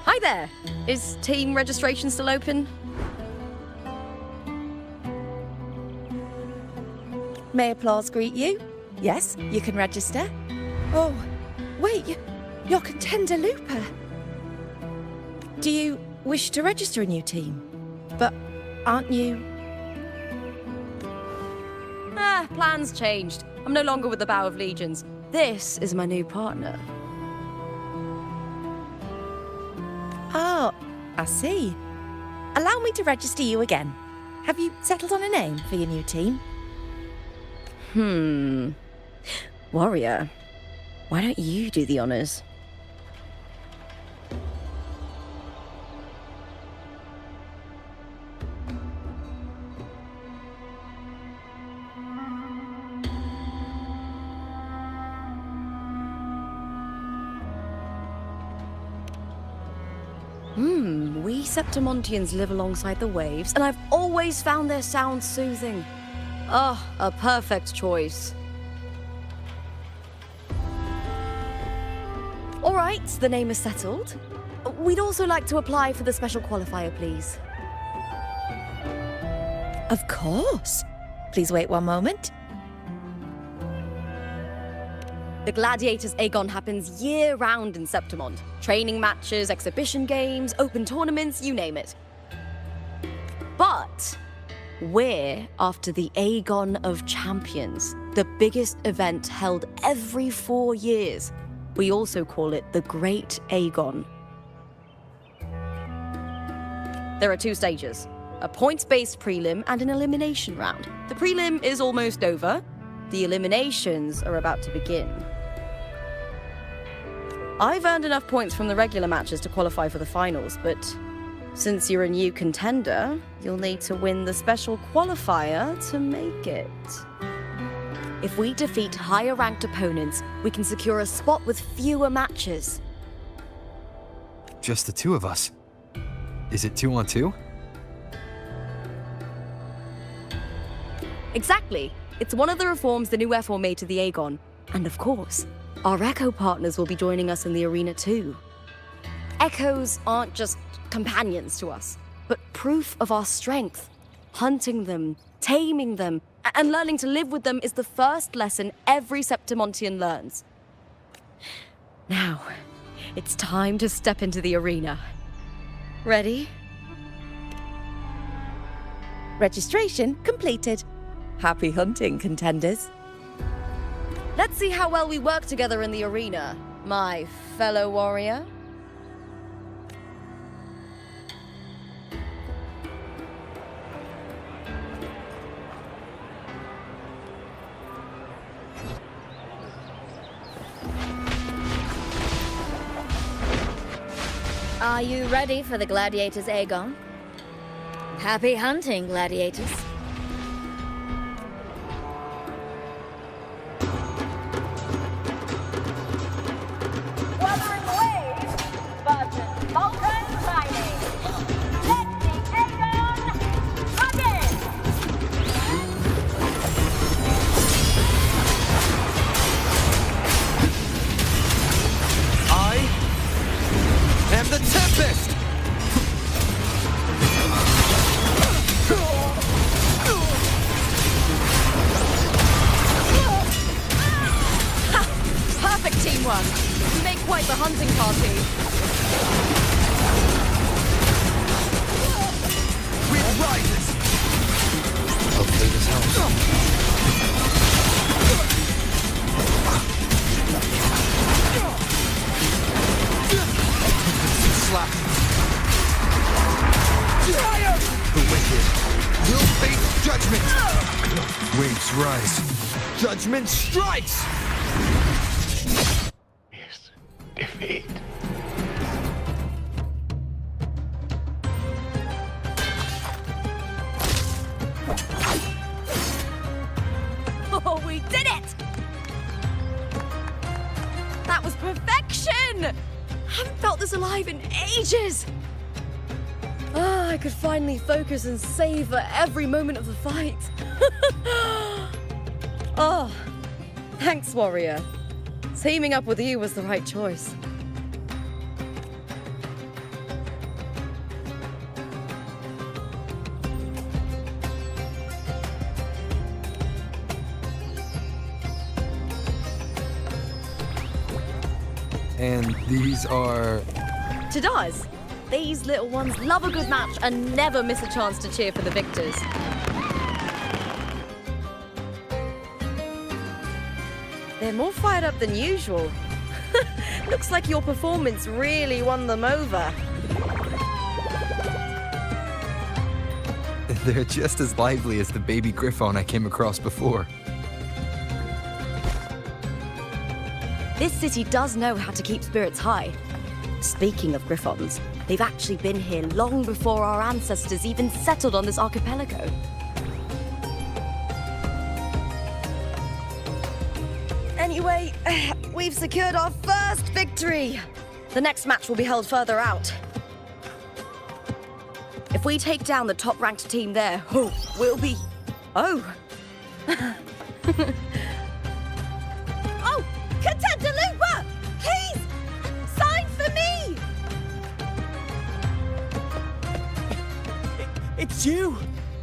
Hi there! Is team registration still open? May applause greet you? Yes, you can register. Oh, wait, you're Contender Looper. Do you wish to register a new team? But aren't you... Plans changed. I'm no longer with the Bow of Legions. This is my new partner. Oh, I see. Allow me to register you again. Have you settled on a name for your new team? Warrior, why don't you do the honors? We Septimontians live alongside the waves, and I've always found their sound soothing. Oh, a perfect choice. All right, the name is settled. We'd also like to apply for the special qualifier, please. Of course. Please wait one moment. The Gladiators Aegon happens year-round in Septimont. Training matches, exhibition games, open tournaments, you name it. But we're after the Aegon of Champions, the biggest event held every 4 years. We also call it the Great Aegon. There are 2 stages, a points-based prelim and an elimination round. The prelim is almost over. The eliminations are about to begin. I've earned enough points from the regular matches to qualify for the finals, but since you're a new contender, you'll need to win the special qualifier to make it. If we defeat higher-ranked opponents, we can secure a spot with fewer matches. Just the 2 of us. Is it 2 on 2? Exactly. It's one of the reforms the new FO made to the Aegon. And of course, our Echo partners will be joining us in the arena too. Echoes aren't just companions to us, but proof of our strength. Hunting them, taming them, and learning to live with them is the first lesson every Septimontian learns. Now, it's time to step into the arena. Ready? Registration completed. Happy hunting, contenders. Let's see how well we work together in the arena, my fellow warrior. Are you ready for the gladiators, Aegon? Happy hunting, gladiators. Wutthering Waves versus Vulcan Mining. Let the Aegon begin! I am the Tempest! Perfect teamwork. You make quite the hunting party. Wind rises! Hopefully this helps. Slap. Fire! The wicked will face judgment! Waves rise. Judgment strikes! Is defeat. Oh, we did it! That was perfection! Haven't felt this alive in ages! Ah, I could finally focus and savor every moment of the fight. Oh, thanks, warrior. Teaming up with you was the right choice. And these are... Tadars, these little ones love a good match and never miss a chance to cheer for the victors. They're more fired up than usual. Looks like your performance really won them over. They're just as lively as the baby Griffon I came across before. This city does know how to keep spirits high. Speaking of Griffons, they've actually been here long before our ancestors even settled on this archipelago. Anyway, we've secured our first victory. The next match will be held further out. If we take down the top-ranked team there, we'll be... Oh! Oh! Contender Looper! Please! Sign for me! It's you!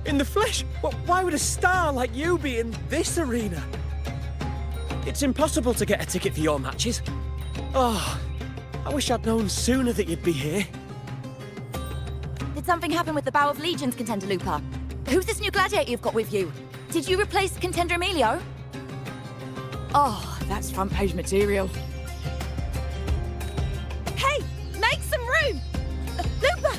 In the flesh! Why would a star like you be in this arena? It's impossible to get a ticket for your matches. Oh, I wish I'd known sooner that you'd be here. Did something happen with the Bow of Legions, Contender Lupa? Who's this new gladiator you've got with you? Did you replace Contender Emilio? Oh, that's front page material. Hey, make some room! Lupa,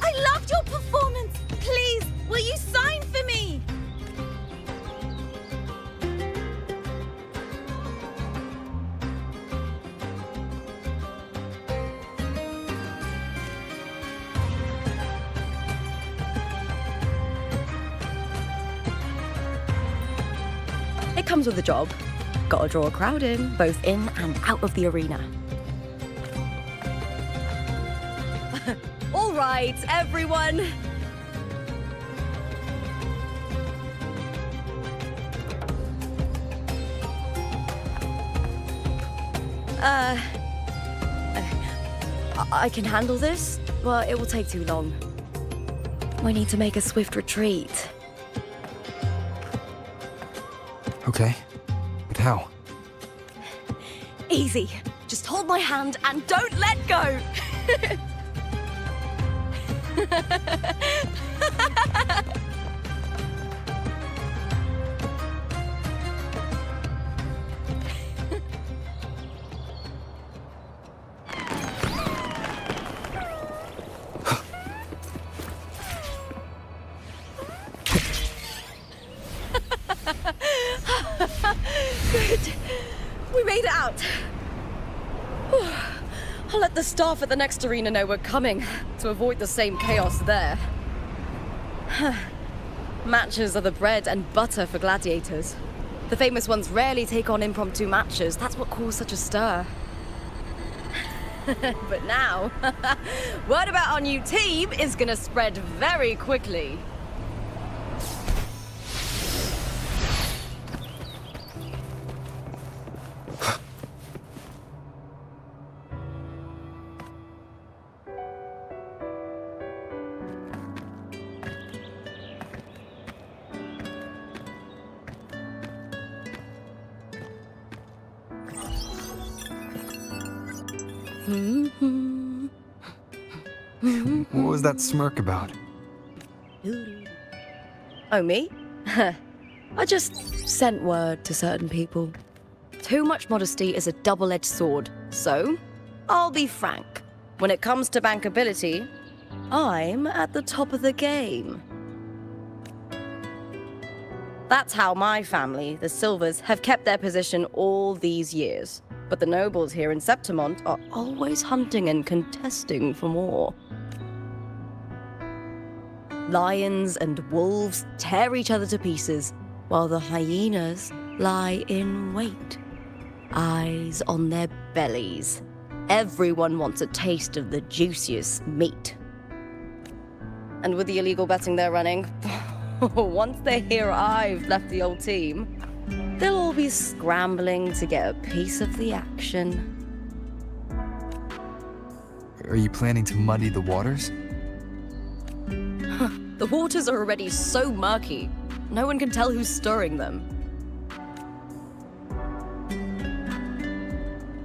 I loved your performance. Please, will you sign for me? It comes with a job. Gotta draw a crowd in, both in and out of the arena. All right, everyone. I can handle this, but it will take too long. We need to make a swift retreat. Okay, but how? Easy. Just hold my hand and don't let go. Good. We made it out. I'll let the staff at the next arena know we're coming, to avoid the same chaos there. Matches are the bread and butter for gladiators. The famous ones rarely take on impromptu matches. That's what caused such a stir. But now, word about our new team is gonna spread very quickly. What was that smirk about? Oh, me? I just sent word to certain people. Too much modesty is a double-edged sword, so I'll be frank. When it comes to bankability, I'm at the top of the game. That's how my family, the Silvers, have kept their position all these years. But the nobles here in Septimont are always hunting and contesting for more. Lions and wolves tear each other to pieces, while the hyenas lie in wait, eyes on their bellies. Everyone wants a taste of the juiciest meat. And with the illegal betting they're running, once they hear I've left the old team, they'll all be scrambling to get a piece of the action. Are you planning to muddy the waters? The waters are already so murky, no one can tell who's stirring them.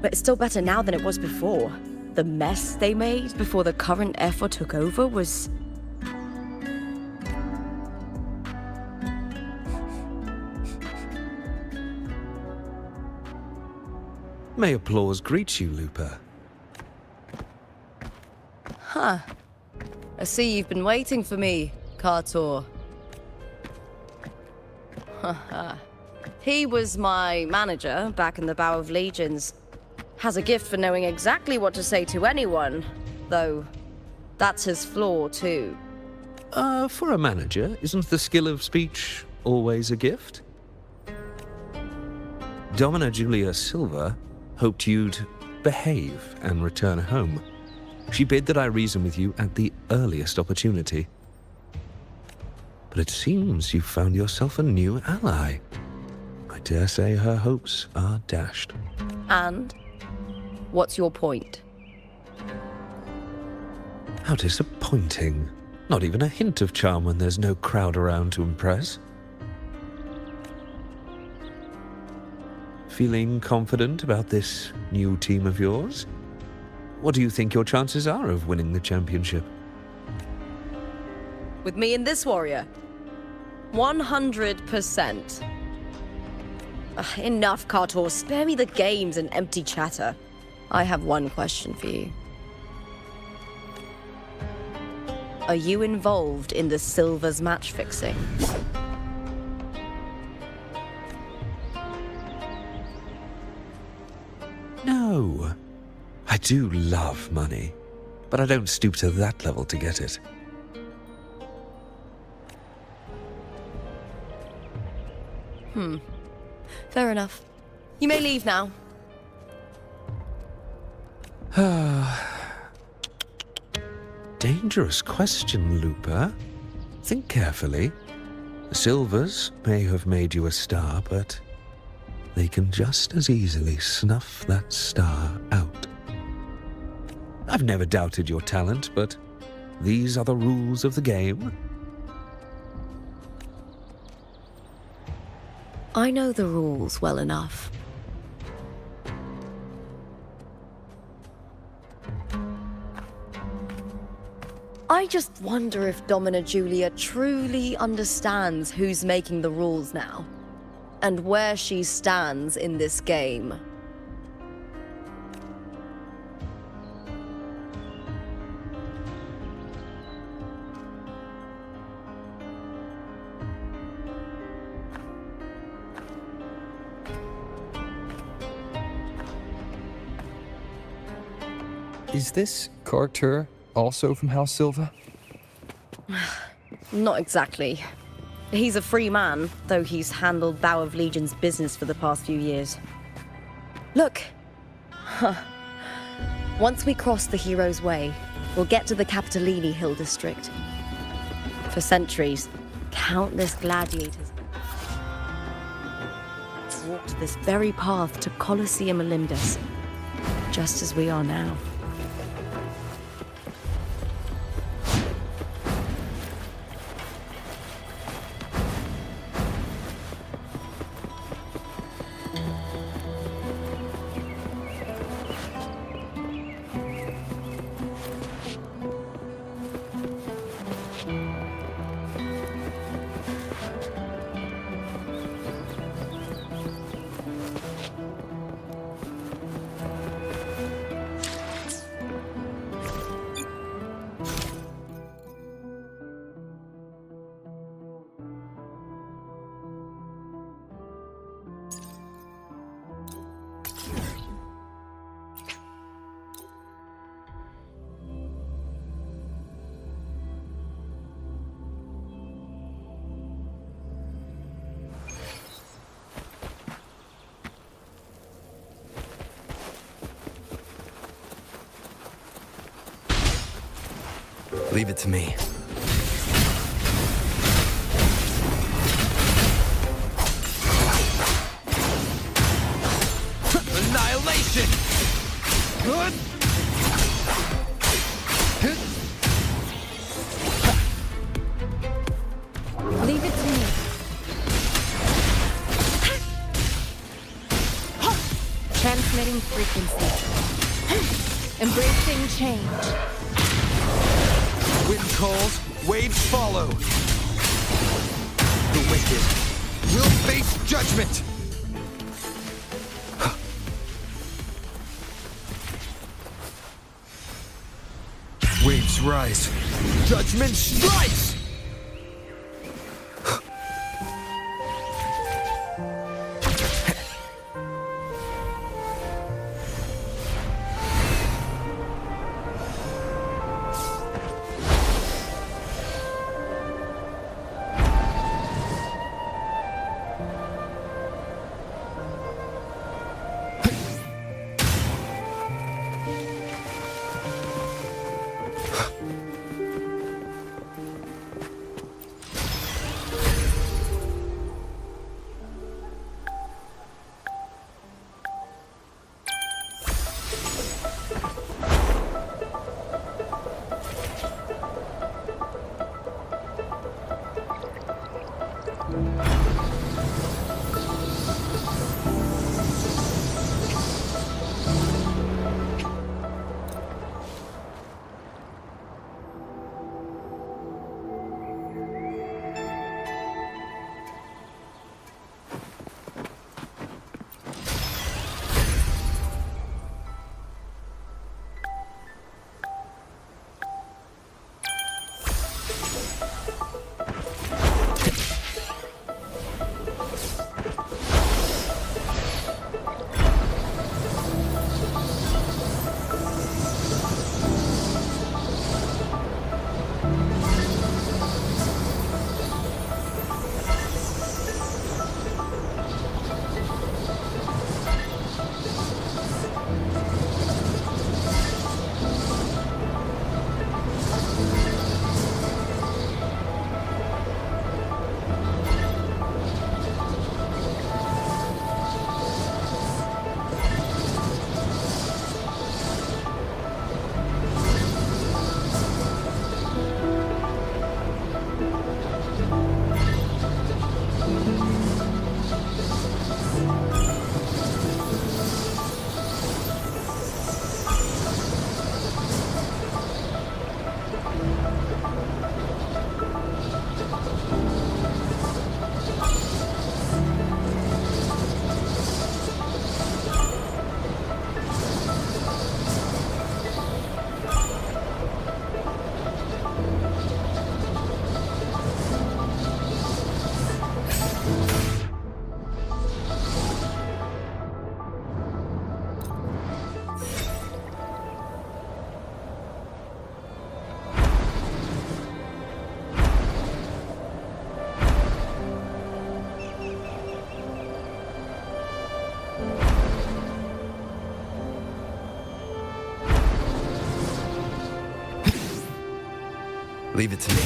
But it's still better now than it was before. The mess they made before the current effort took over was... May applause greet you, Lupa. Huh. I see you've been waiting for me, Kartor. He was my manager back in the Bow of Legions. Has a gift for knowing exactly what to say to anyone, though that's his flaw too. For a manager, isn't the skill of speech always a gift? Domina Julia Silva hoped you'd behave and return home. She bid that I reason with you at the earliest opportunity. But it seems you've found yourself a new ally. I dare say her hopes are dashed. And? What's your point? How disappointing. Not even a hint of charm when there's no crowd around to impress. Feeling confident about this new team of yours? What do you think your chances are of winning the championship? With me and this warrior? 100%. Enough, Kartor. Spare me the games and empty chatter. I have one question for you. Are you involved in the Silvers match fixing? No. I do love money, but I don't stoop to that level to get it. Fair enough. You may leave now. Dangerous question, Lupa. Think carefully. The Silvers may have made you a star, but they can just as easily snuff that star out. I've never doubted your talent, but these are the rules of the game. I know the rules well enough. I just wonder if Domina Julia truly understands who's making the rules now, and where she stands in this game. Is this Carter also from House Silver? Not exactly. He's a free man, though he's handled Bow of Legion's business for the past few years. Look. Once we cross the Hero's Way, we'll get to the Capitolini Hill district. For centuries, countless gladiators walked this very path to Colosseum Olympus, just as we are now. Leave it to me. Annihilation! Good! Leave it to me. Transmitting frequency. Embracing change. Wind calls, waves follow. The wicked will face judgment. Waves rise. Judgment strikes! Leave it to me.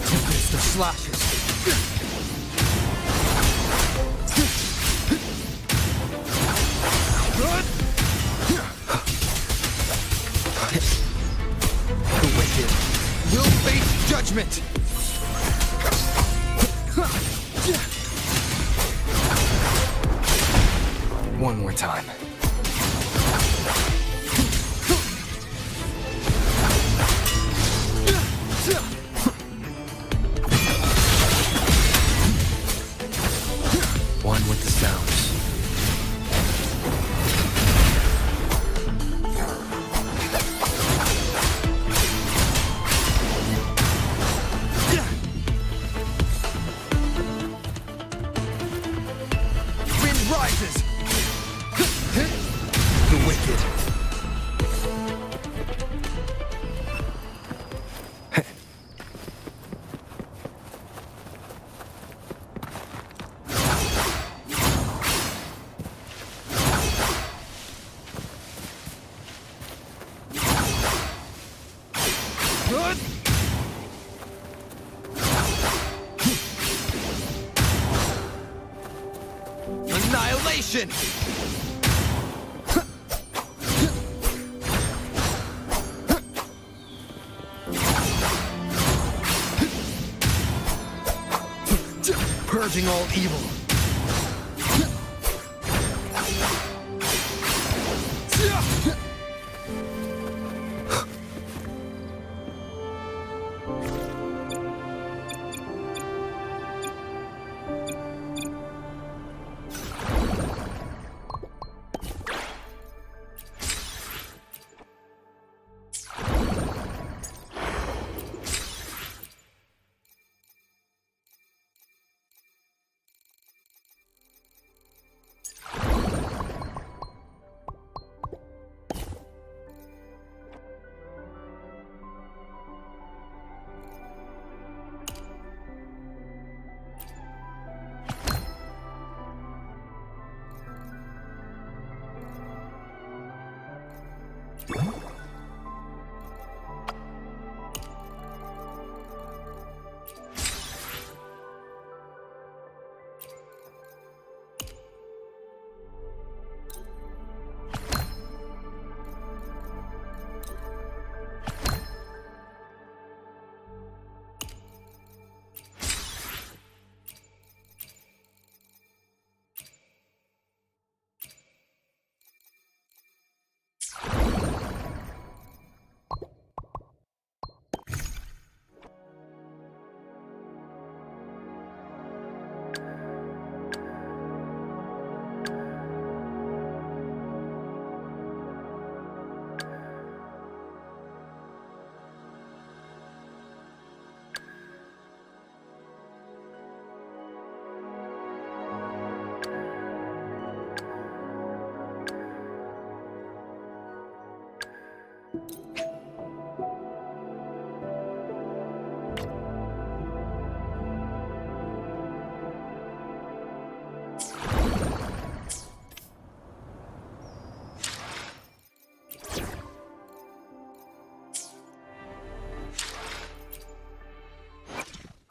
Tempest of slashes. The wicked will face judgment. One more time. One with the sounds. Wind rises. The wicked. Good. Annihilation. Purging all evil.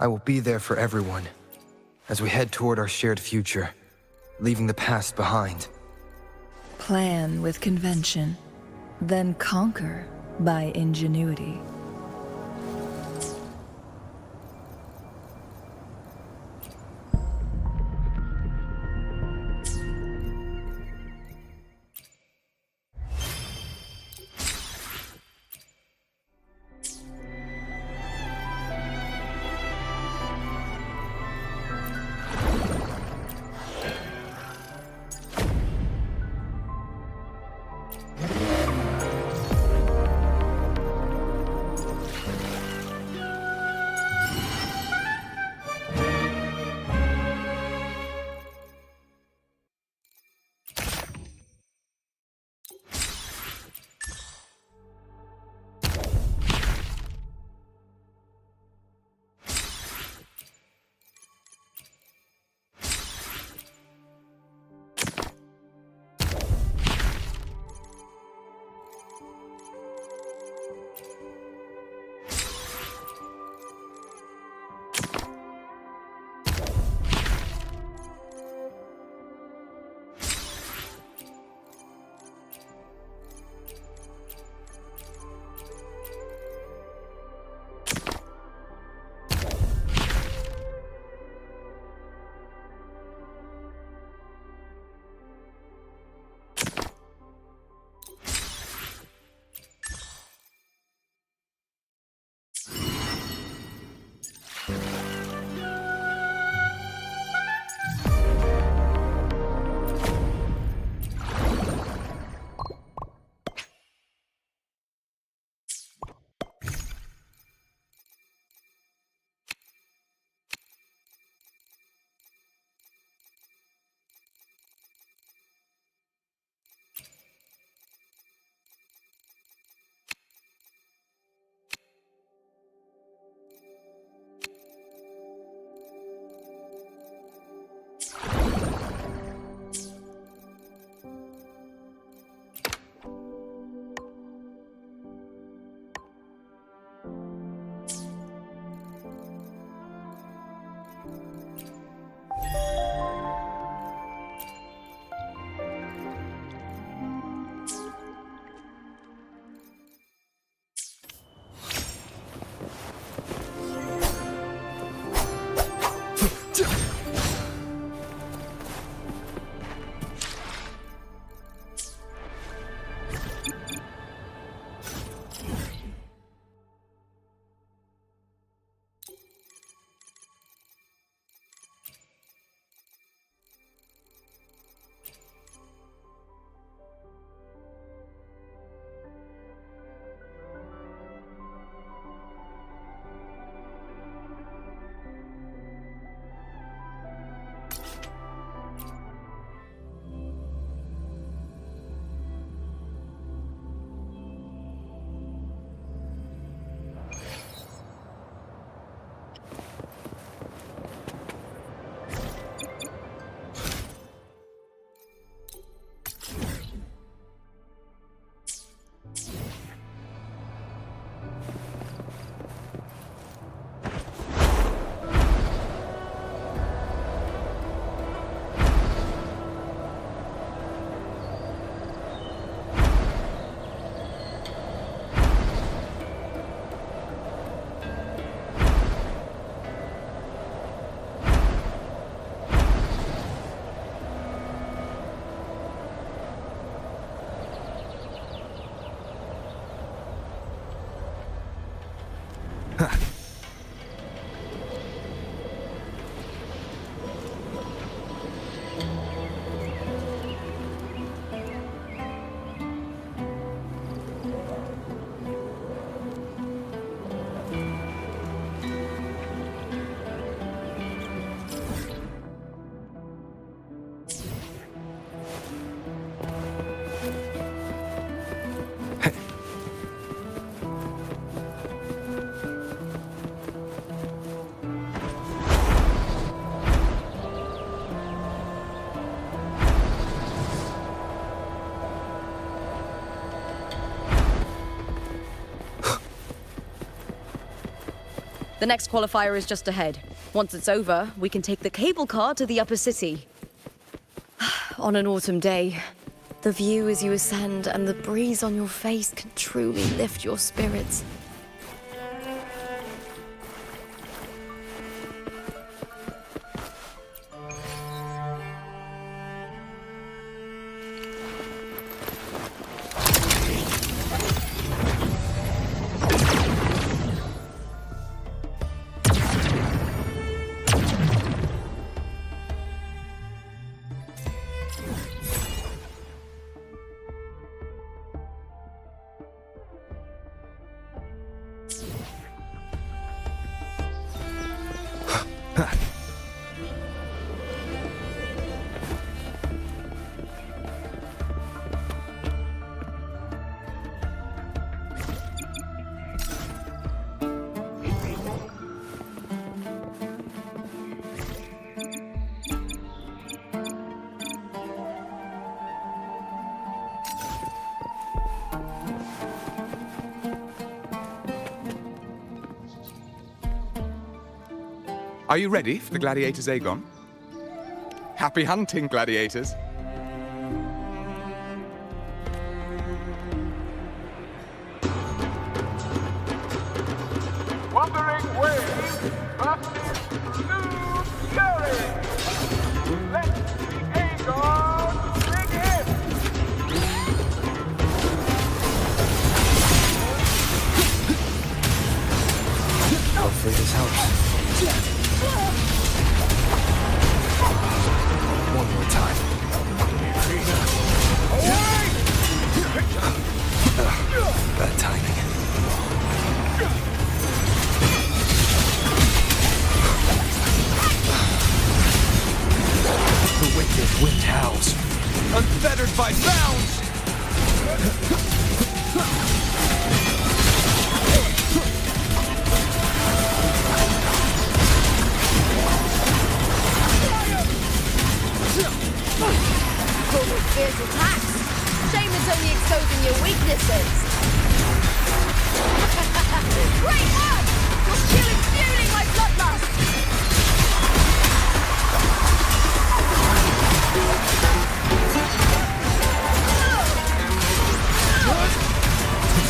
I will be there for everyone as we head toward our shared future, leaving the past behind. Plan with convention, then conquer by ingenuity. The next qualifier is just ahead. Once it's over, we can take the cable car to the upper city. On an autumn day, the view as you ascend and the breeze on your face can truly lift your spirits. Are you ready for the gladiators, Aegon? Happy hunting, gladiators. Wutthering Waves versus Blue Fury. Let the Aegon begin. Hopefully this helps. One more time. Bad timing. The wicked wind howls, unfettered by bounds! Fierce attacks. Shame it's only exposing your weaknesses. Great work! Your skill is fueling my bloodlust!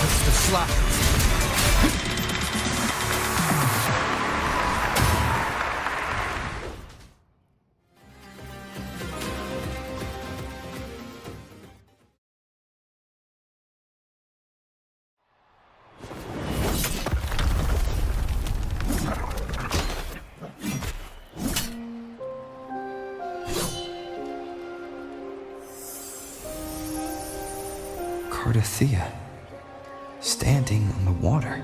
It's the slap. Cardothea, standing on the water.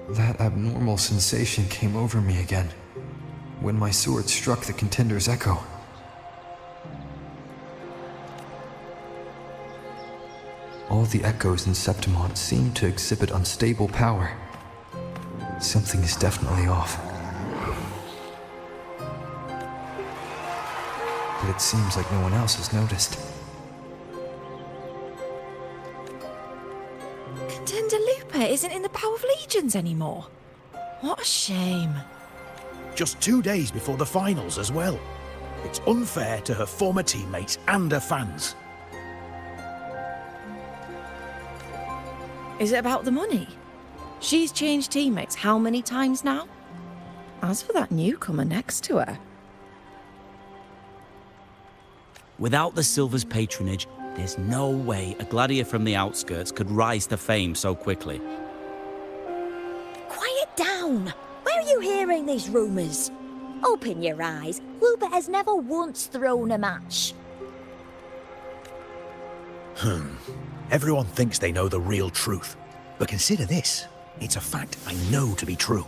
That abnormal sensation came over me again, when my sword struck the contender's echo. All the echoes in Septimont seem to exhibit unstable power. Something is definitely off. But it seems like no one else has noticed. Contender Lupa isn't in the Bow of Legions anymore. What a shame. Just 2 days before the finals as well. It's unfair to her former teammates and her fans. Is it about the money? She's changed teammates how many times now? As for that newcomer next to her... Without the Silver's patronage, there's no way a gladiator from the outskirts could rise to fame so quickly. Quiet down! Where are you hearing these rumours? Open your eyes. Lupa has never once thrown a match. Everyone thinks they know the real truth. But consider this. It's a fact I know to be true.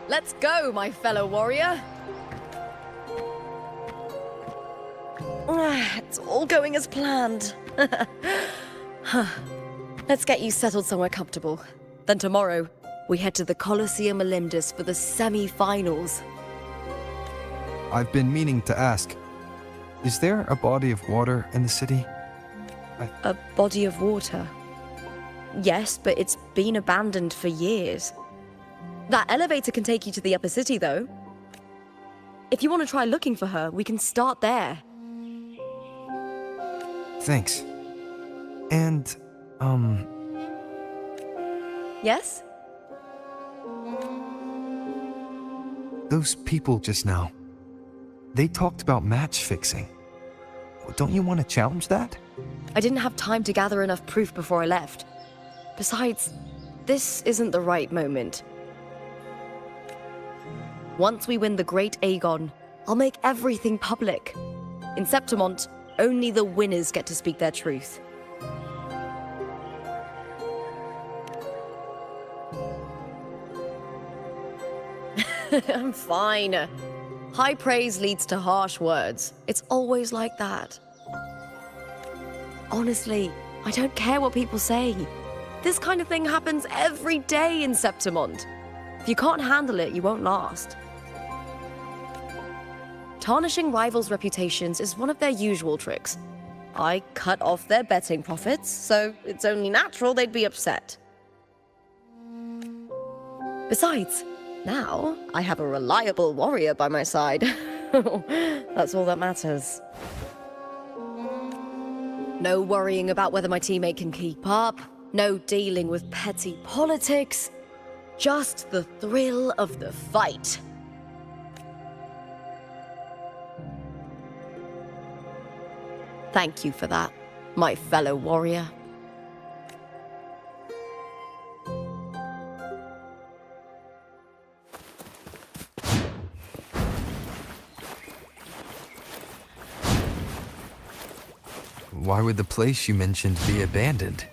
Let's go, my fellow warrior. It's all going as planned. Let's get you settled somewhere comfortable. Then tomorrow, we head to the Colosseum Olympus for the semi-finals. I've been meaning to ask. Is there a body of water in the city? A body of water? Yes, but it's been abandoned for years. That elevator can take you to the upper city, though. If you want to try looking for her, we can start there. Thanks. And, Yes? those people just now. They talked about match fixing. Don't you want to challenge that? I didn't have time to gather enough proof before I left. Besides, this isn't the right moment. Once we win the Great Aegon, I'll make everything public. In Septimont, only the winners get to speak their truth. I'm fine. High praise leads to harsh words. It's always like that. Honestly, I don't care what people say. This kind of thing happens every day in Septimont. If you can't handle it, you won't last. Tarnishing rivals' reputations is one of their usual tricks. I cut off their betting profits, so it's only natural they'd be upset. Besides, now I have a reliable warrior by my side. That's all that matters. No worrying about whether my teammate can keep up. No dealing with petty politics. Just the thrill of the fight. Thank you for that, my fellow warrior. Why would the place you mentioned be abandoned?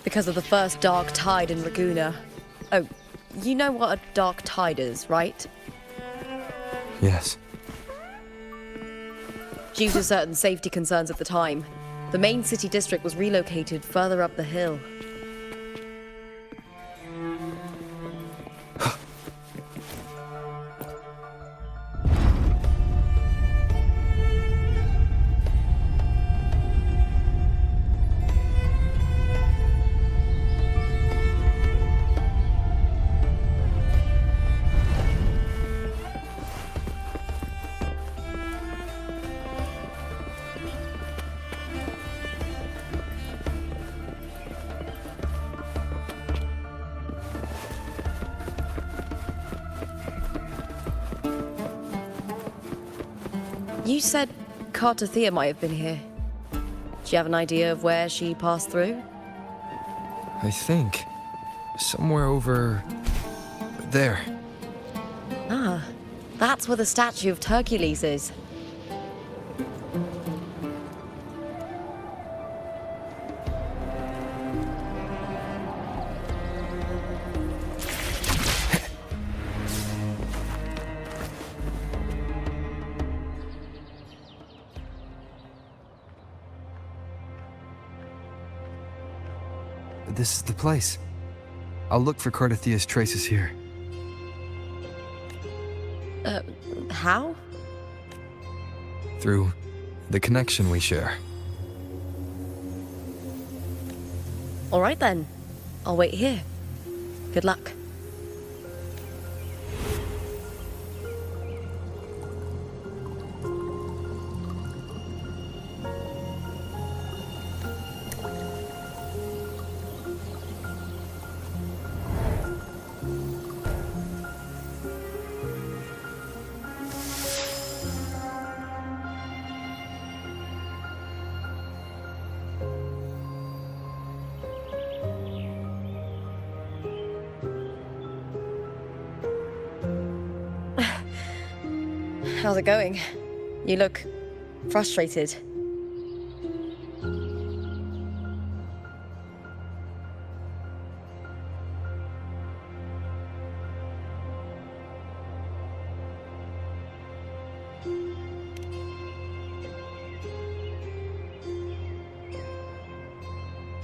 Because of the first dark tide in Laguna. Oh, you know what a dark tide is, right? Yes. Due to certain safety concerns at the time, the main city district was relocated further up the hill. You said Cartothea might have been here. Do you have an idea of where she passed through? I think. Somewhere over... there. Ah, that's where the statue of Hercules is. This is the place. I'll look for Cartothea's traces here. How? Through the connection we share. All right then. I'll wait here. Good luck. How's it going? You look frustrated.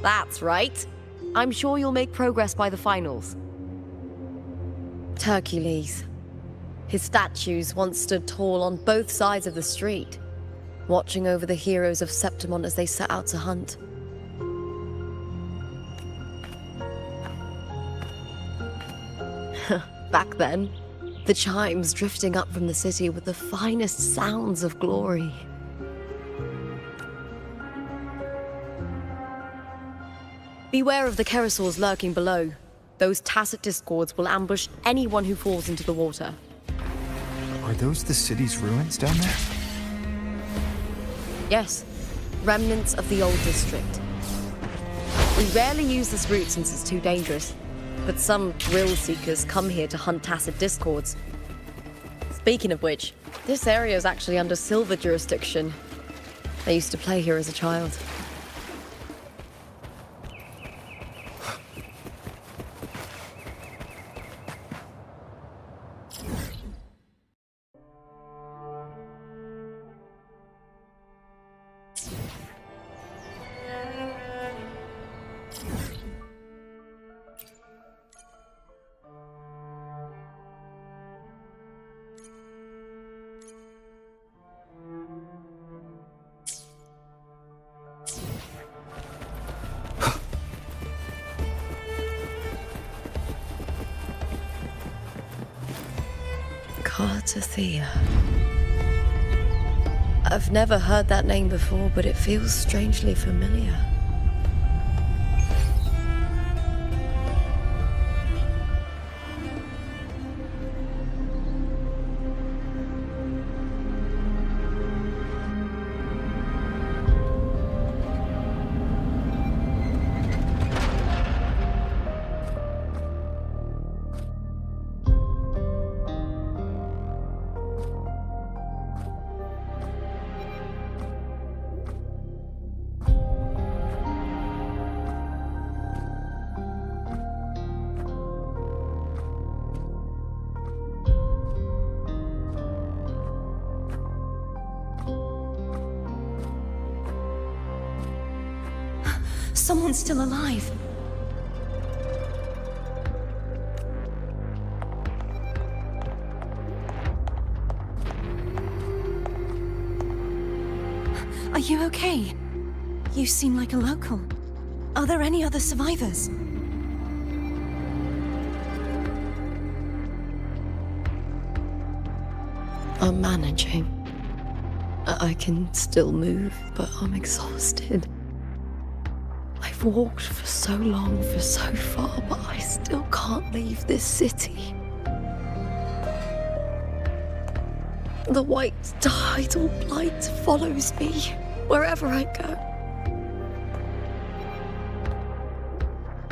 That's right. I'm sure you'll make progress by the finals. Hercules. His statues once stood tall on both sides of the street, watching over the heroes of Septimon as they set out to hunt. Back then, the chimes drifting up from the city with the finest sounds of glory. Beware of the Kerasaurs lurking below. Those tacit discords will ambush anyone who falls into the water. Are those the city's ruins down there? Yes, remnants of the old district. We rarely use this route since it's too dangerous, but some thrill seekers come here to hunt tacit discords. Speaking of which, this area is actually under Silver jurisdiction. I used to play here as a child. Thea. I've never heard that name before, but it feels strangely familiar. Someone's still alive. Are you okay? You seem like a local. Are there any other survivors? I'm managing. I can still move, but I'm exhausted. I've walked for so long, for so far, but I still can't leave this city. The white tidal blight follows me wherever I go.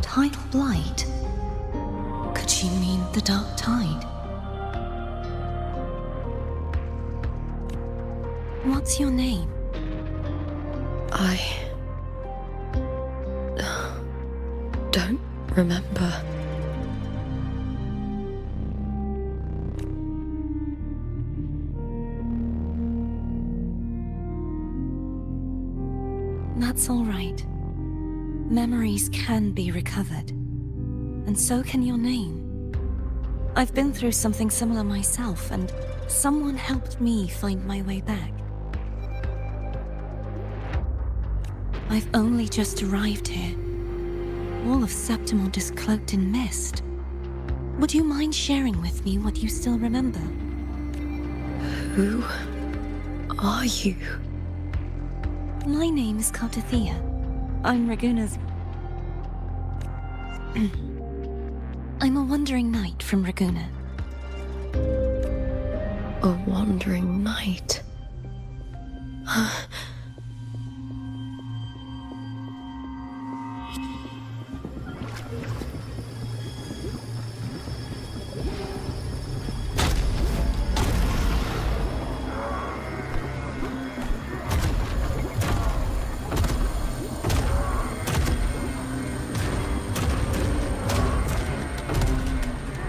Tidal blight? Could she mean the dark tide? What's your name? I don't remember. That's all right. Memories can be recovered. And so can your name. I've been through something similar myself, and someone helped me find my way back. I've only just arrived here. All of Septimon is cloaked in mist. Would you mind sharing with me what you still remember? Who are you? My name is Thea. I'm Raguna's... I'm a wandering knight from Raguna. A wandering knight?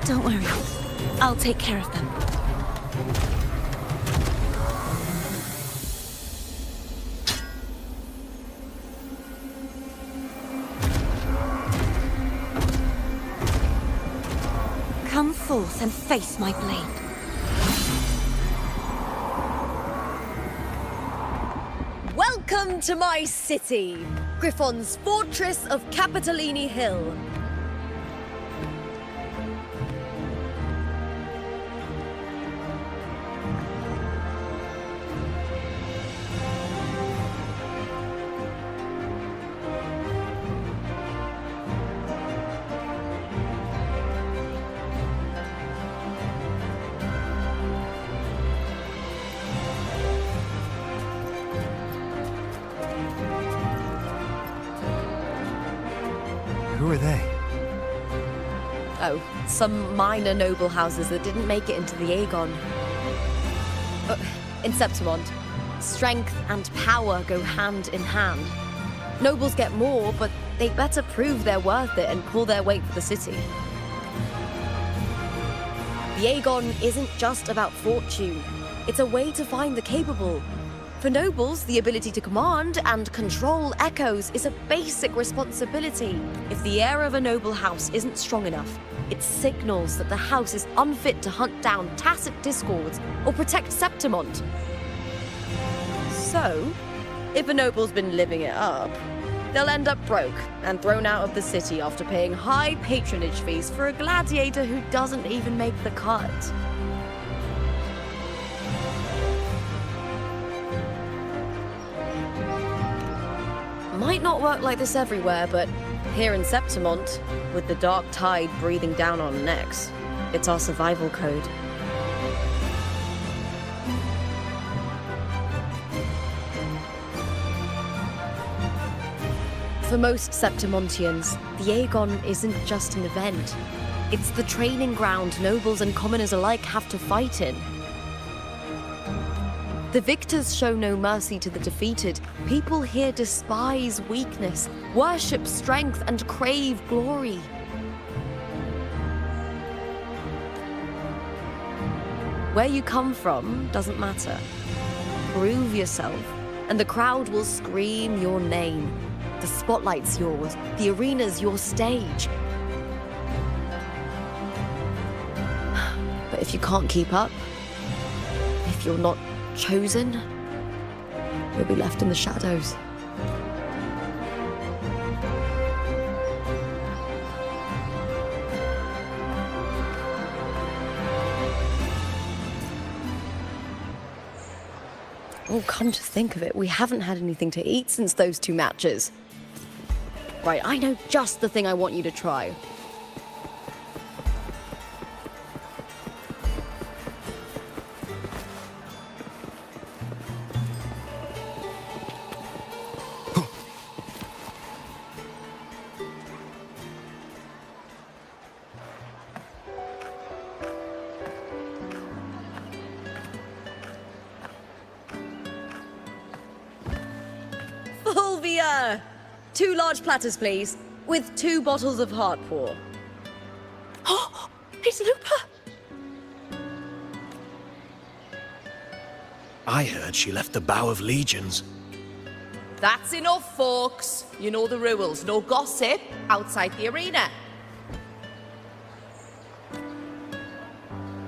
Don't worry. I'll take care of them. Come forth and face my blade. Welcome to my city, Griffon's fortress of Capitolini Hill. Who are they? Oh, some minor noble houses that didn't make it into the Aegon. In Septimont, strength and power go hand in hand. Nobles get more, but they better prove they're worth it and pull their weight for the city. The Aegon isn't just about fortune. It's a way to find the capable. For nobles, the ability to command and control echoes is a basic responsibility. If the heir of a noble house isn't strong enough, it signals that the house is unfit to hunt down tacit discords or protect Septimont. So, if a noble's been living it up, they'll end up broke and thrown out of the city after paying high patronage fees for a gladiator who doesn't even make the cut. Might not work like this everywhere, but here in Septimont, with the dark tide breathing down on necks, it's our survival code. For most Septimontians, the Aegon isn't just an event. It's the training ground nobles and commoners alike have to fight in. The victors show no mercy to the defeated. People here despise weakness, worship strength, and crave glory. Where you come from doesn't matter. Prove yourself, and the crowd will scream your name. The spotlight's yours, the arena's your stage. But if you can't keep up, if you're not chosen, you'll be left in the shadows. Oh, come to think of it, we haven't had anything to eat since those 2 matches. Right, I know just the thing I want you to try. Fulvia! 2 large platters, please, with 2 bottles of hardpour. Oh, it's Lupa! I heard she left the Bow of Legions. That's enough, folks. You know the rules. No gossip outside the arena.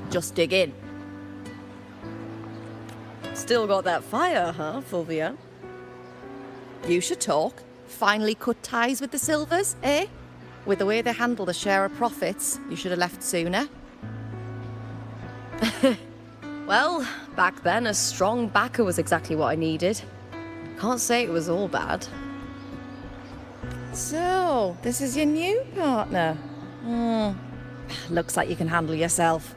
Just dig in. Still got that fire, huh, Fulvia? You should talk. Finally cut ties with the Silvers, eh? With the way they handle the share of profits, you should have left sooner. Well, back then, a strong backer was exactly what I needed. Can't say it was all bad. So, this is your new partner. Looks like you can handle yourself.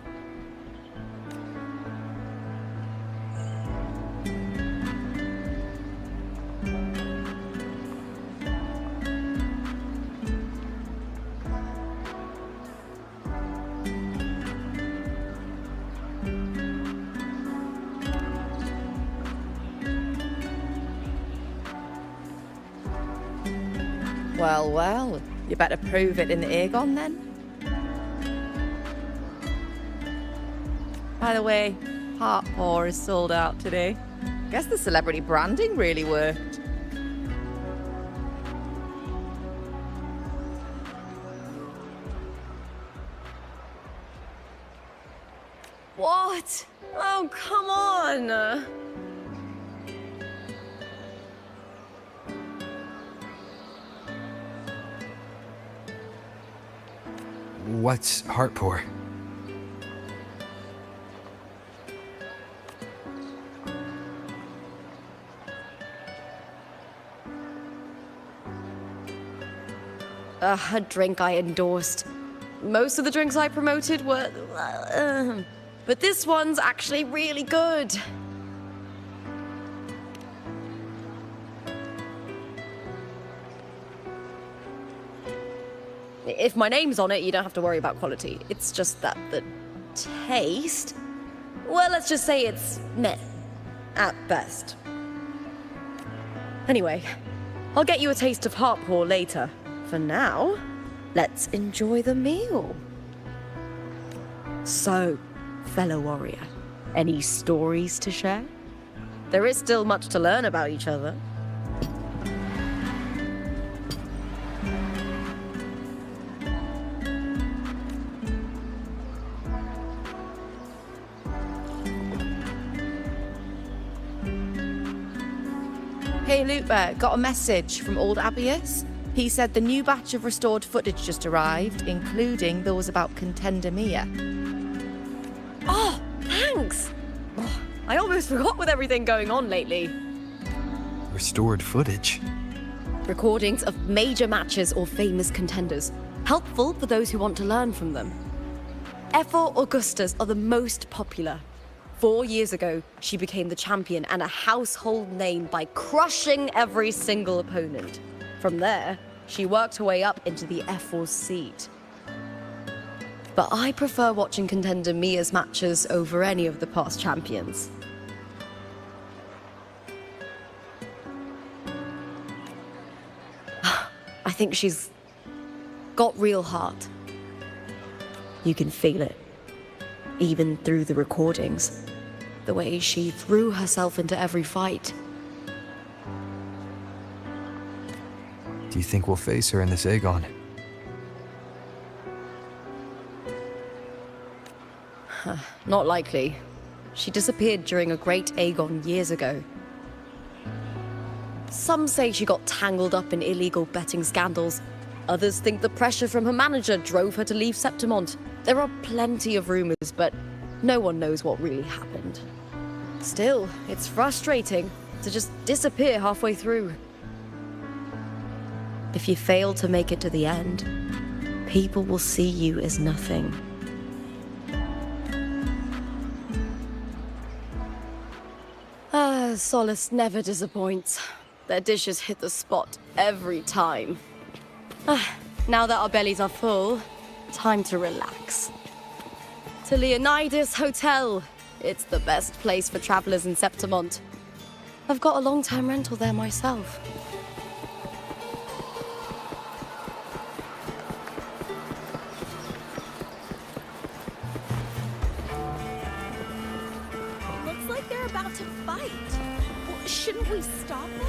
Well, well, you better prove it in the Aegon then. By the way, Heartpaw is sold out today. Guess the celebrity branding really worked. What? Oh, come on! What's Heartpour? A drink I endorsed. Most of the drinks I promoted were... but this one's actually really good. If my name's on it, you don't have to worry about quality. It's just that the taste... Well, let's just say it's meh. At best. Anyway, I'll get you a taste of Heartpour later. For now, let's enjoy the meal. So, fellow warrior, any stories to share? There is still much to learn about each other. Hey Lupa, got a message from old Abius. He said the new batch of restored footage just arrived, including those about Contender Mia. Oh, thanks! Oh, I almost forgot with everything going on lately. Restored footage? Recordings of major matches or famous contenders. Helpful for those who want to learn from them. Ethel Augustas are the most popular. 4 years ago, she became the champion and a household name by crushing every single opponent. From there, she worked her way up into the F4 seat. But I prefer watching Contender Mia's matches over any of the past champions. I think she's got real heart. You can feel it, even through the recordings. The way she threw herself into every fight. Do you think we'll face her in this Aegon? Not likely. She disappeared during a great Aegon years ago. Some say she got tangled up in illegal betting scandals. Others think the pressure from her manager drove her to leave Septimont. There are plenty of rumors, but no one knows what really happened. Still, it's frustrating to just disappear halfway through. If you fail to make it to the end, people will see you as nothing. Solace never disappoints. Their dishes hit the spot every time. Now that our bellies are full, time to relax. To Leonidas Hotel. It's the best place for travelers in Septimont. I've got a long-term rental there myself. Looks like they're about to fight. Well, shouldn't we stop them?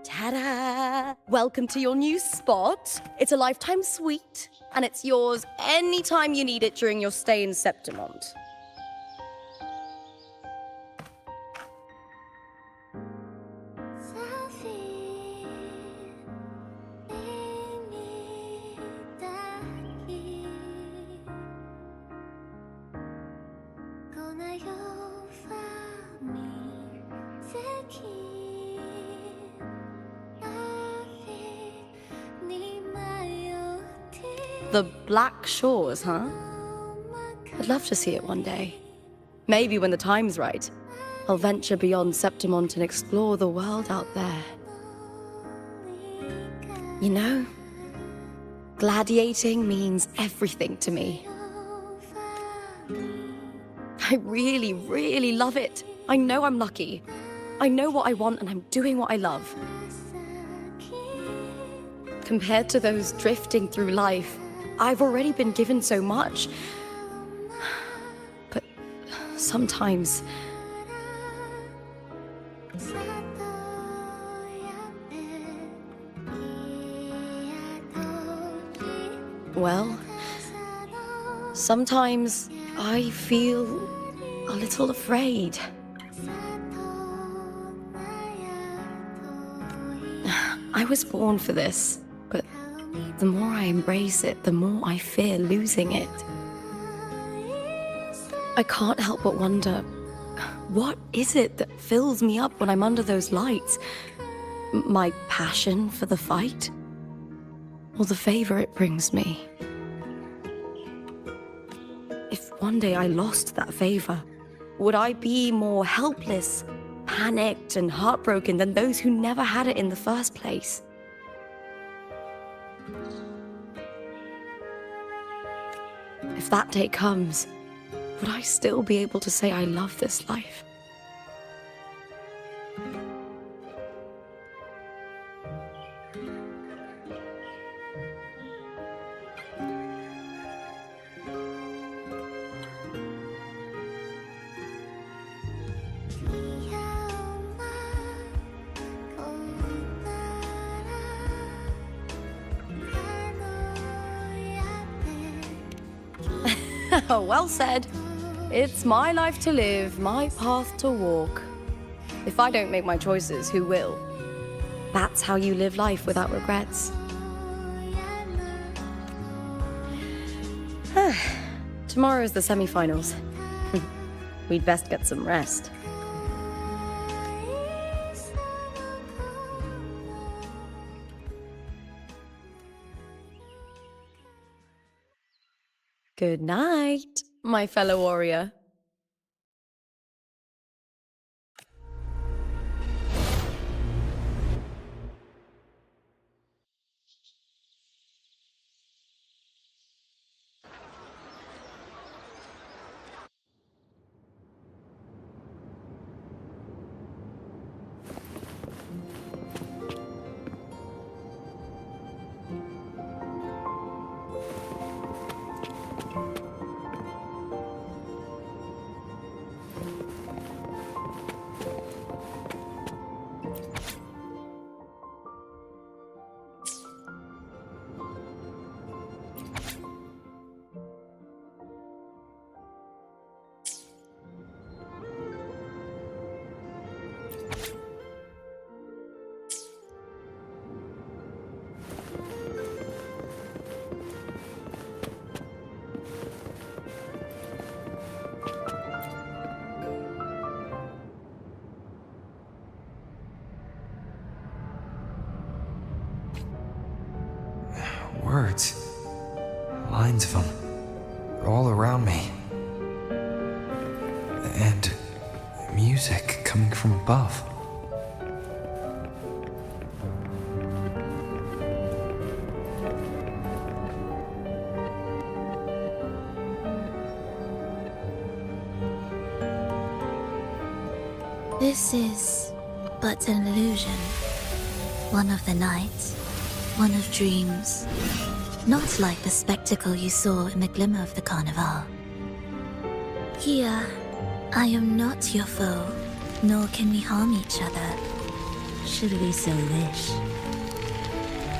Ta-da! Welcome to your new spot. It's a lifetime suite, and it's yours anytime you need it during your stay in Septimont. The Black Shores, huh? I'd love to see it one day. Maybe when the time's right, I'll venture beyond Septimont and explore the world out there. You know, gladiating means everything to me. I really, really love it. I know I'm lucky. I know what I want and I'm doing what I love. Compared to those drifting through life, I've already been given so much. But sometimes... Well, sometimes I feel a little afraid. I was born for this, but the more I embrace it, the more I fear losing it. I can't help but wonder, what is it that fills me up when I'm under those lights? My passion for the fight? Or the favor it brings me? If one day I lost that favor, would I be more helpless, panicked, and heartbroken than those who never had it in the first place? If that day comes, would I still be able to say I love this life? Well said. It's my life to live, my path to walk. If I don't make my choices, who will? That's how you live life without regrets. Tomorrow's the semi-finals. We'd best get some rest. Good night, my fellow warrior. Words. Lines of them. They're all around me. And music coming from above. This is but an illusion. One of the nights, one of dreams. Not like the spectacle you saw in the glimmer of the carnival. Here, I am not your foe, nor can we harm each other, should we so wish.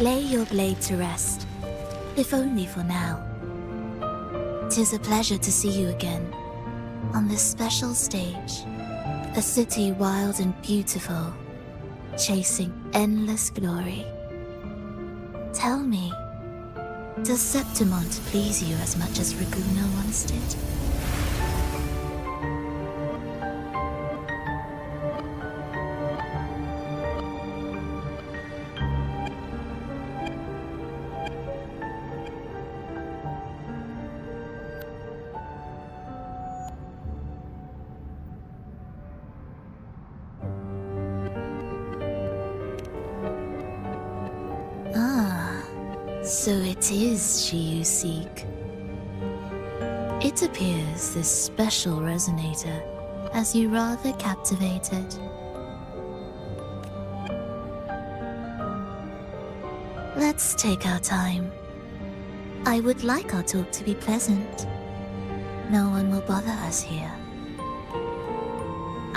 Lay your blade to rest, if only for now. 'Tis a pleasure to see you again, on this special stage. A city wild and beautiful, chasing endless glory. Tell me, does Septimont please you as much as Raguna once did? So it is she you seek. It appears this special resonator has you rather captivated. Let's take our time. I would like our talk to be pleasant. No one will bother us here.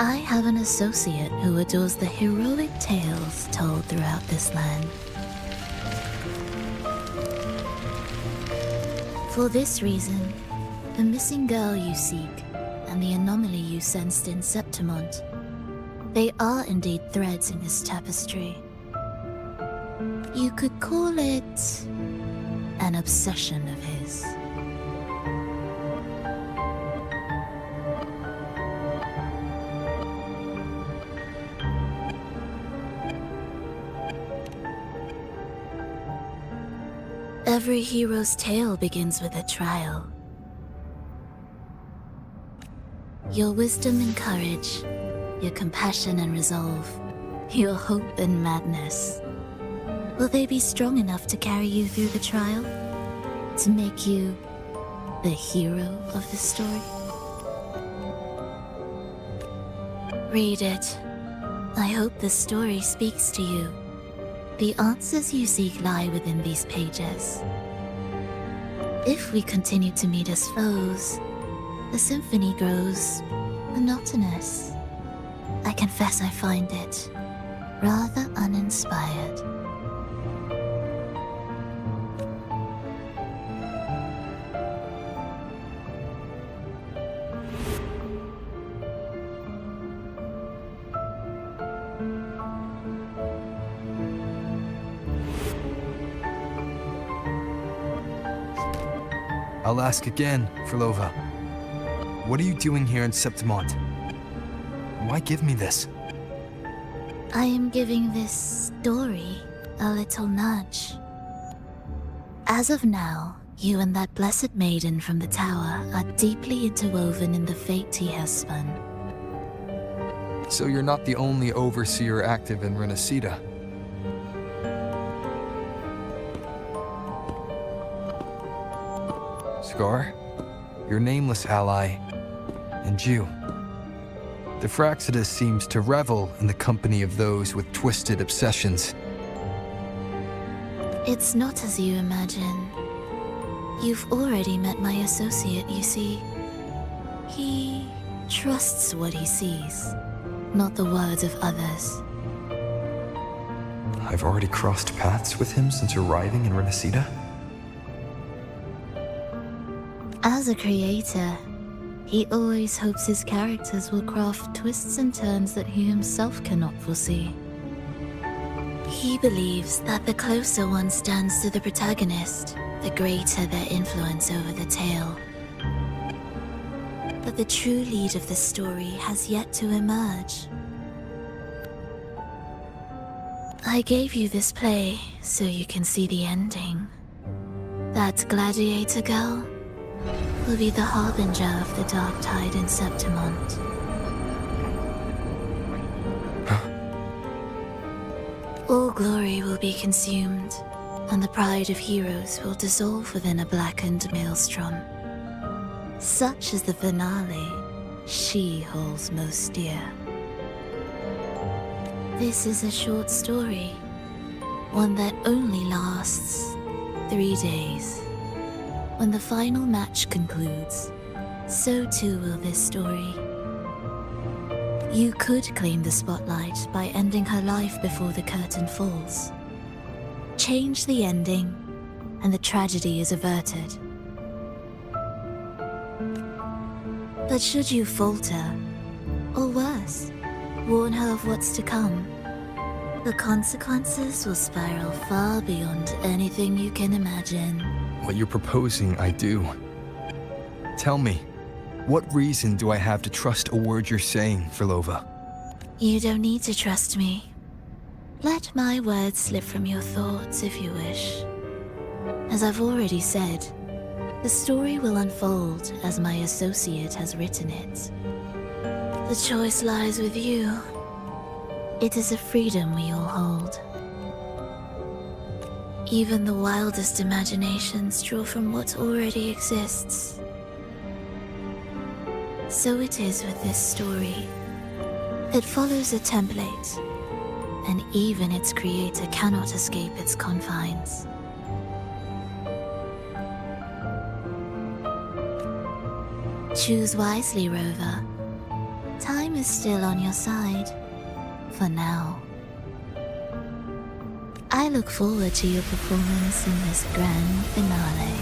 I have an associate who adores the heroic tales told throughout this land. For this reason, the missing girl you seek and the anomaly you sensed in Septimont, they are indeed threads in this tapestry. You could call it an obsession of his. Every hero's tale begins with a trial. Your wisdom and courage, your compassion and resolve, your hope and madness. Will they be strong enough to carry you through the trial? To make you the hero of the story? Read it. I hope the story speaks to you. The answers you seek lie within these pages. If we continue to meet as foes, the symphony grows monotonous. I confess I find it rather uninspired. I'll ask again, Frolova. What are you doing here in Septimont? Why give me this? I am giving this story a little nudge. As of now, you and that blessed maiden from the tower are deeply interwoven in the fate he has spun. So you're not the only overseer active in Renacida. Scar, your nameless ally, and you. The Fraxidus seems to revel in the company of those with twisted obsessions. It's not as you imagine. You've already met my associate, you see. He trusts what he sees, not the words of others. I've already crossed paths with him since arriving in Renacida? As a creator, he always hopes his characters will craft twists and turns that he himself cannot foresee. He believes that the closer one stands to the protagonist, the greater their influence over the tale. But the true lead of the story has yet to emerge. I gave you this play so you can see the ending. That gladiator girl will be the harbinger of the dark tide in Septimont. All glory will be consumed, and the pride of heroes will dissolve within a blackened maelstrom. Such is the finale she holds most dear. This is a short story, one that only lasts 3 days. When the final match concludes, so too will this story. You could claim the spotlight by ending her life before the curtain falls. Change the ending, and the tragedy is averted. But should you falter, or worse, warn her of what's to come, the consequences will spiral far beyond anything you can imagine. What you're proposing, I do. Tell me, what reason do I have to trust a word you're saying, Frolova? You don't need to trust me. Let my words slip from your thoughts if you wish. As I've already said, the story will unfold as my associate has written it. The choice lies with you. It is a freedom we all hold. Even the wildest imaginations draw from what already exists. So it is with this story. It follows a template, and even its creator cannot escape its confines. Choose wisely, Rover. Time is still on your side. For now. I look forward to your performance in this grand finale.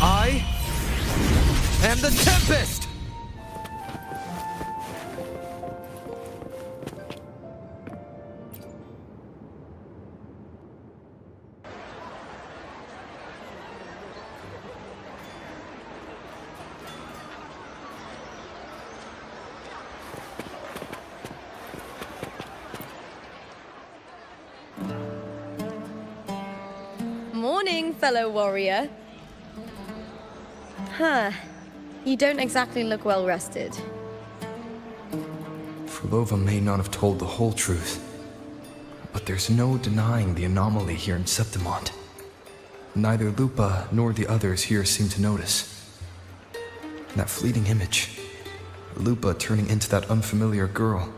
I am the Tempest! Morning, fellow warrior. Huh. You don't exactly look well rested. Frolova may not have told the whole truth, but there's no denying the anomaly here in Septimont. Neither Lupa nor the others here seem to notice. That fleeting image, Lupa turning into that unfamiliar girl.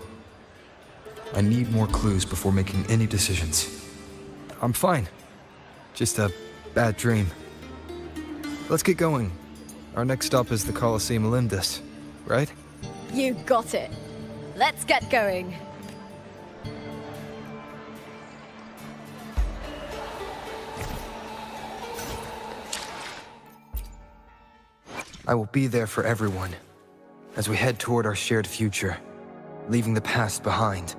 I need more clues before making any decisions. I'm fine. Just a bad dream. Let's get going. Our next stop is the Colosseum Olympus, right? You got it. Let's get going. I will be there for everyone as we head toward our shared future, leaving the past behind.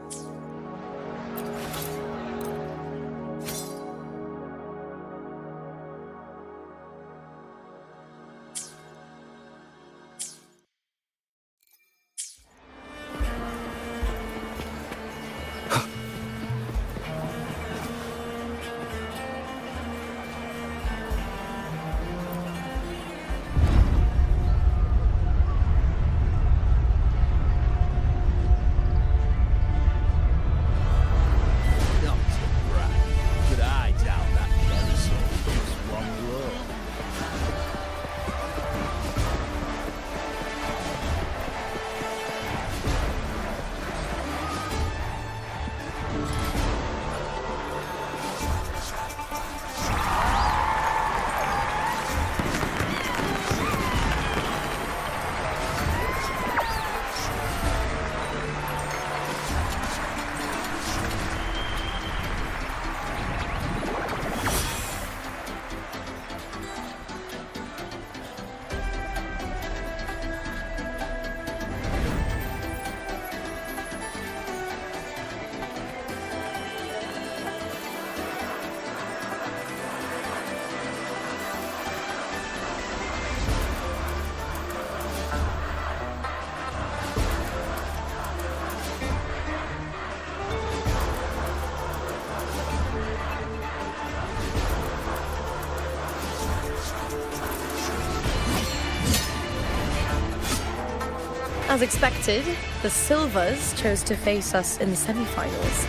As expected, the Silvers chose to face us in the semi-finals.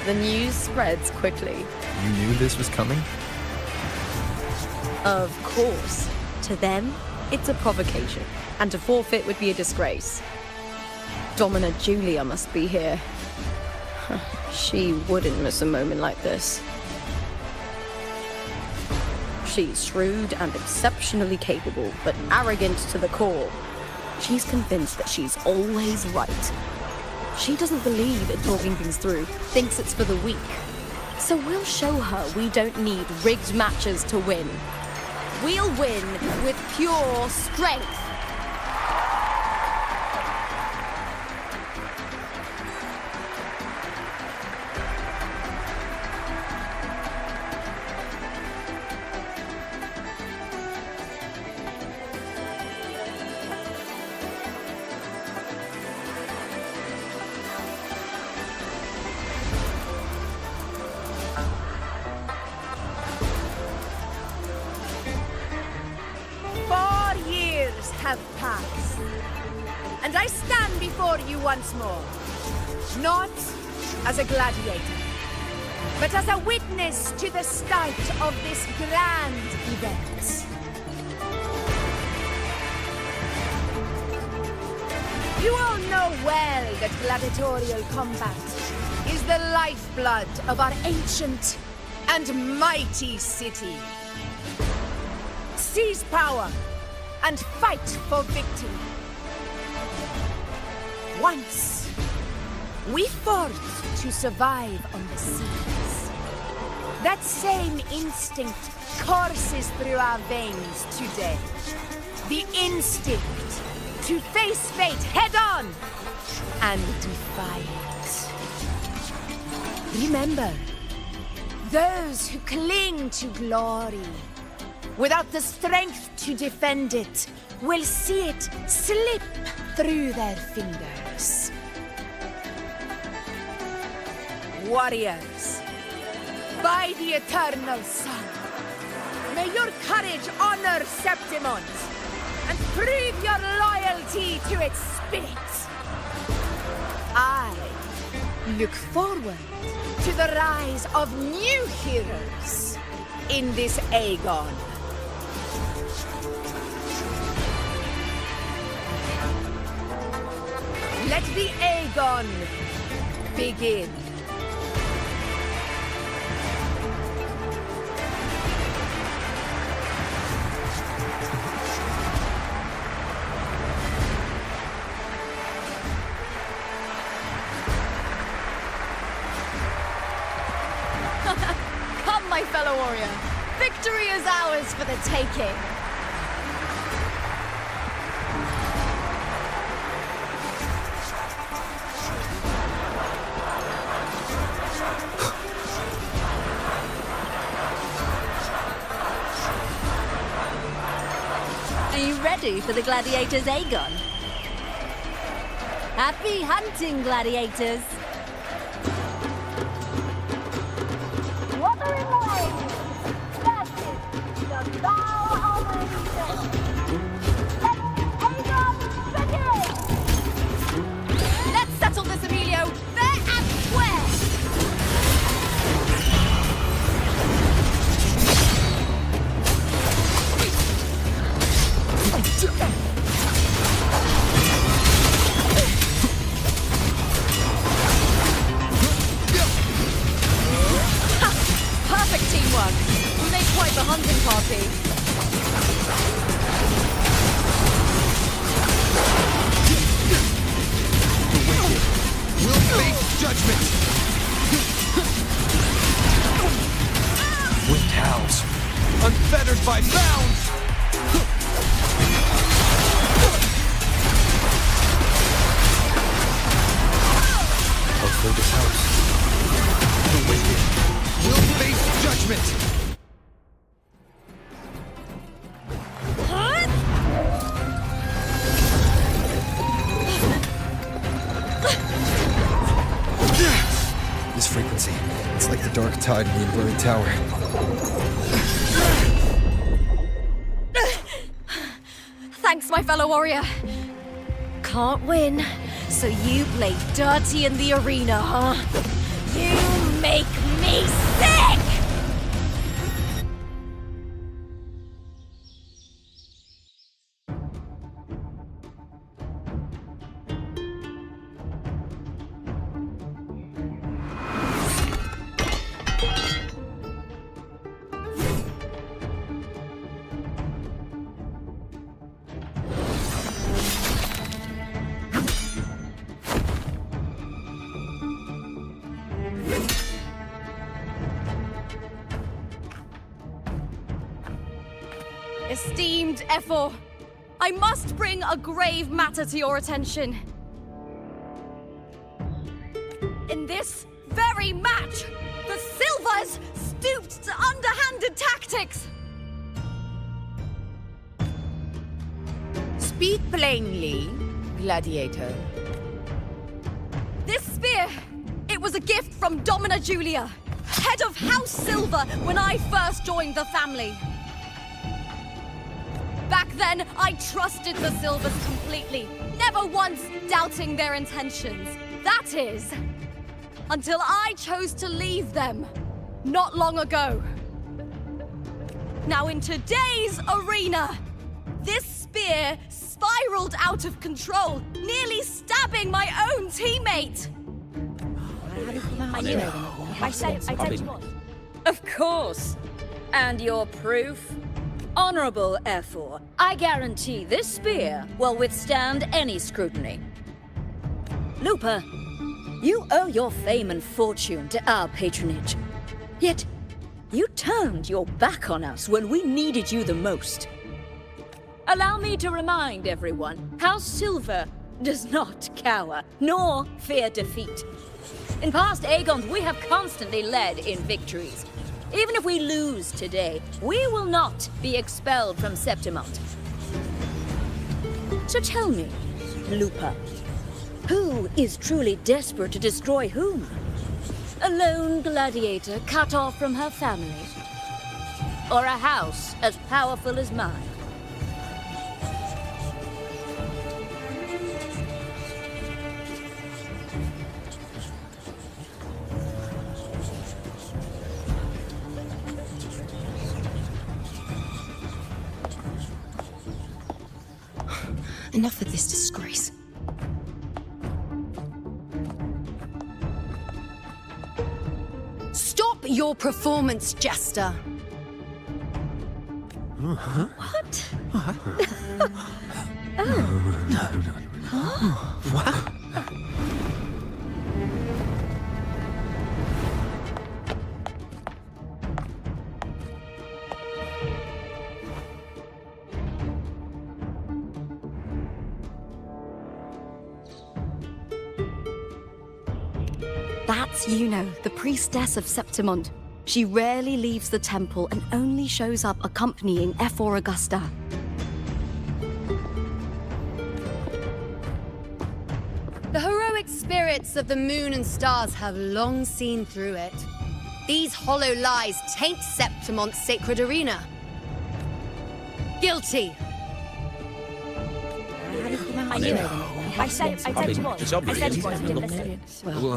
The news spreads quickly. You knew this was coming? Of course. To them, it's a provocation, and to forfeit would be a disgrace. Domina Julia must be here. She wouldn't miss a moment like this. She's shrewd and exceptionally capable, but arrogant to the core. She's convinced that she's always right. She doesn't believe in talking things through, thinks it's for the weak. So we'll show her we don't need rigged matches to win. We'll win with pure strength. have passed, and I stand before you once more, not as a gladiator, but as a witness to the start of this grand event. You all know well that gladiatorial combat is the lifeblood of our ancient and mighty city. Seize power and fight for victory. Once, we fought to survive on the seas. That same instinct courses through our veins today. The instinct to face fate head-on and defy it. Remember, those who cling to glory without the strength to defend it will see it slip through their fingers. Warriors, by the eternal sun, may your courage honor Septimont and prove your loyalty to its spirit. I look forward to the rise of new heroes in this Aegon. Let the Aegon begin. Come, my fellow warrior. Victory is ours for the taking. Are you ready for the gladiators, Aegon? Happy hunting, gladiators! Wuthering Waves versus the Bow of Legion. Let Aegon begin! Let's settle this, Emilio, fair and square! Perfect teamwork. We made quite the hunting party. We'll face judgment! Wind howls. Unfettered by bounds! Hopefully this helps. The wicked will face judgment! This frequency, it's like the dark tide in the inverted tower. Thanks, my fellow warrior. Can't win, so you play dirty in the arena, huh? You make me sick! Esteemed Ephor, I must bring a grave matter to your attention. In this very match, the Silvers stooped to underhanded tactics. Speak plainly, gladiator. This spear, it was a gift from Domina Julia, head of House Silver when I first joined the family. Back then, I trusted the Silvers completely, never once doubting their intentions. That is, until I chose to leave them, not long ago. Now in today's arena, this spear spiraled out of control, nearly stabbing my own teammate. I said you what? Of course. And your proof? Honorable F4, I guarantee this spear will withstand any scrutiny. Looper, you owe your fame and fortune to our patronage. Yet, you turned your back on us when we needed you the most. Allow me to remind everyone how Silver does not cower, nor fear defeat. In past Aegons, we have constantly led in victories. Even if we lose today, we will not be expelled from Septimont. So tell me, Looper, who is truly desperate to destroy whom? A lone gladiator cut off from her family? Or a house as powerful as mine? Enough of this disgrace. Stop your performance, Jester. What? What? That's Yuno, the priestess of Septimont. She rarely leaves the temple and only shows up accompanying F4 Augusta. The heroic spirits of the moon and stars have long seen through it. These hollow lies taint Septimont's sacred arena. Guilty. I said you what? It's obvious. I said you what?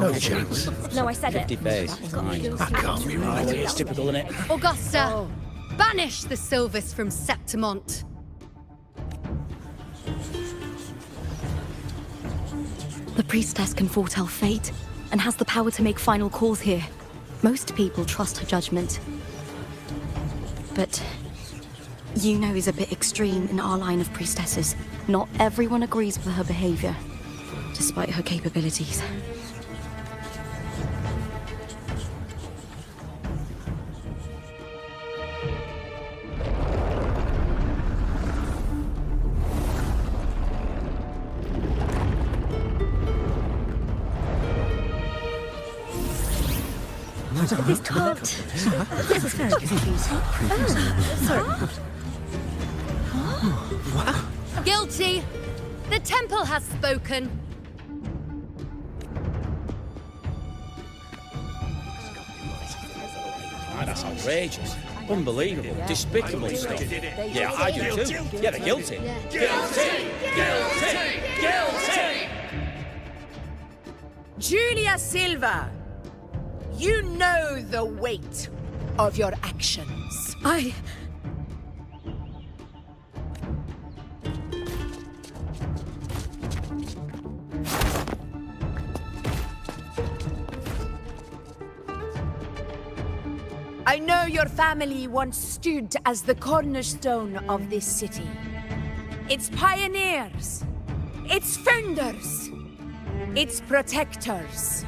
No chance. No, I said it. 50 face. Fine. That can't be right. It's typical, isn't it? Augusta, banish the Silvers from Septimont. The priestess can foretell fate and has the power to make final calls here. Most people trust her judgment. But Yuno is a bit extreme in our line of priestesses. Not everyone agrees with her behavior, despite her capabilities. This talked. This is very confusing. Guilty. The temple has spoken. That's outrageous. Unbelievable. Despicable stuff. Yeah, I do too. Yeah, they're guilty. Guilty! Guilty! Guilty! Julia Silva, you know the weight of your actions. I know your family once stood as the cornerstone of this city. Its pioneers, its founders, its protectors.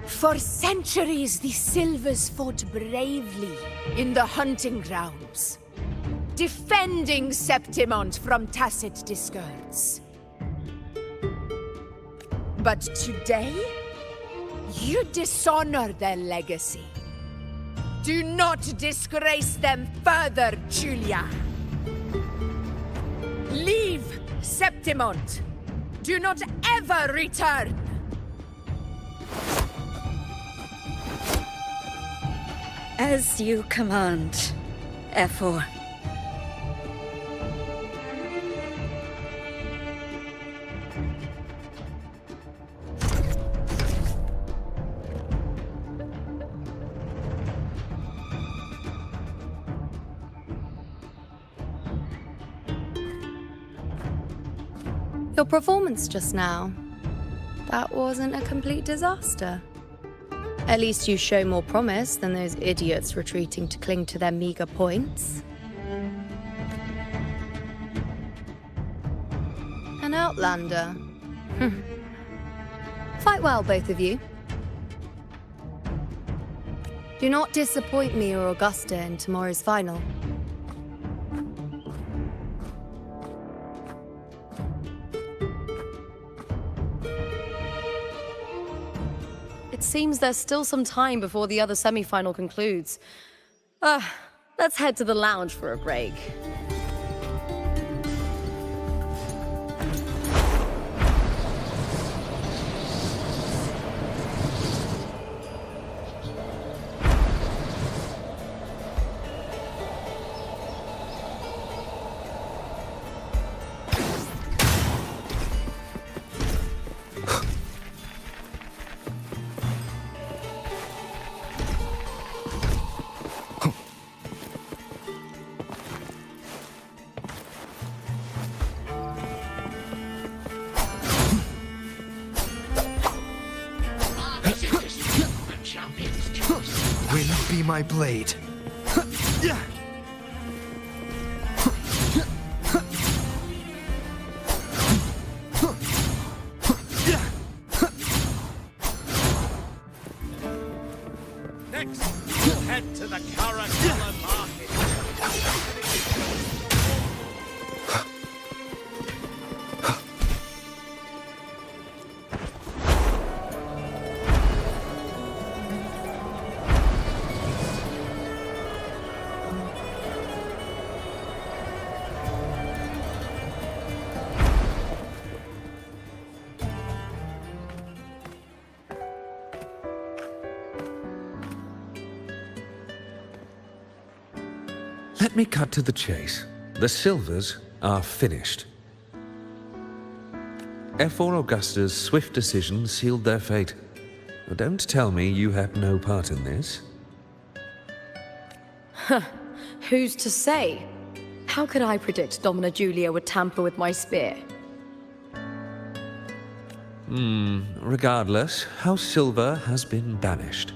For centuries, the Silvers fought bravely in the hunting grounds, defending Septimont from tacit discords. But today, you dishonor their legacy. Do not disgrace them further, Julia. Leave Septimont. Do not ever return. As you command, F4. Your performance just now. That wasn't a complete disaster. At least you show more promise than those idiots retreating to cling to their meager points. An outlander. Fight well, both of you. Do not disappoint me or Augusta in tomorrow's final. It seems there's still some time before the other semi-final concludes. Let's head to the lounge for a break. Wind be my blade. Next, we'll head to the Caracalla Market. Let me cut to the chase. The Silvers are finished. F4 Augusta's swift decision sealed their fate. But don't tell me you had no part in this. Who's to say? How could I predict Domina Julia would tamper with my spear? Regardless, House Silver has been banished.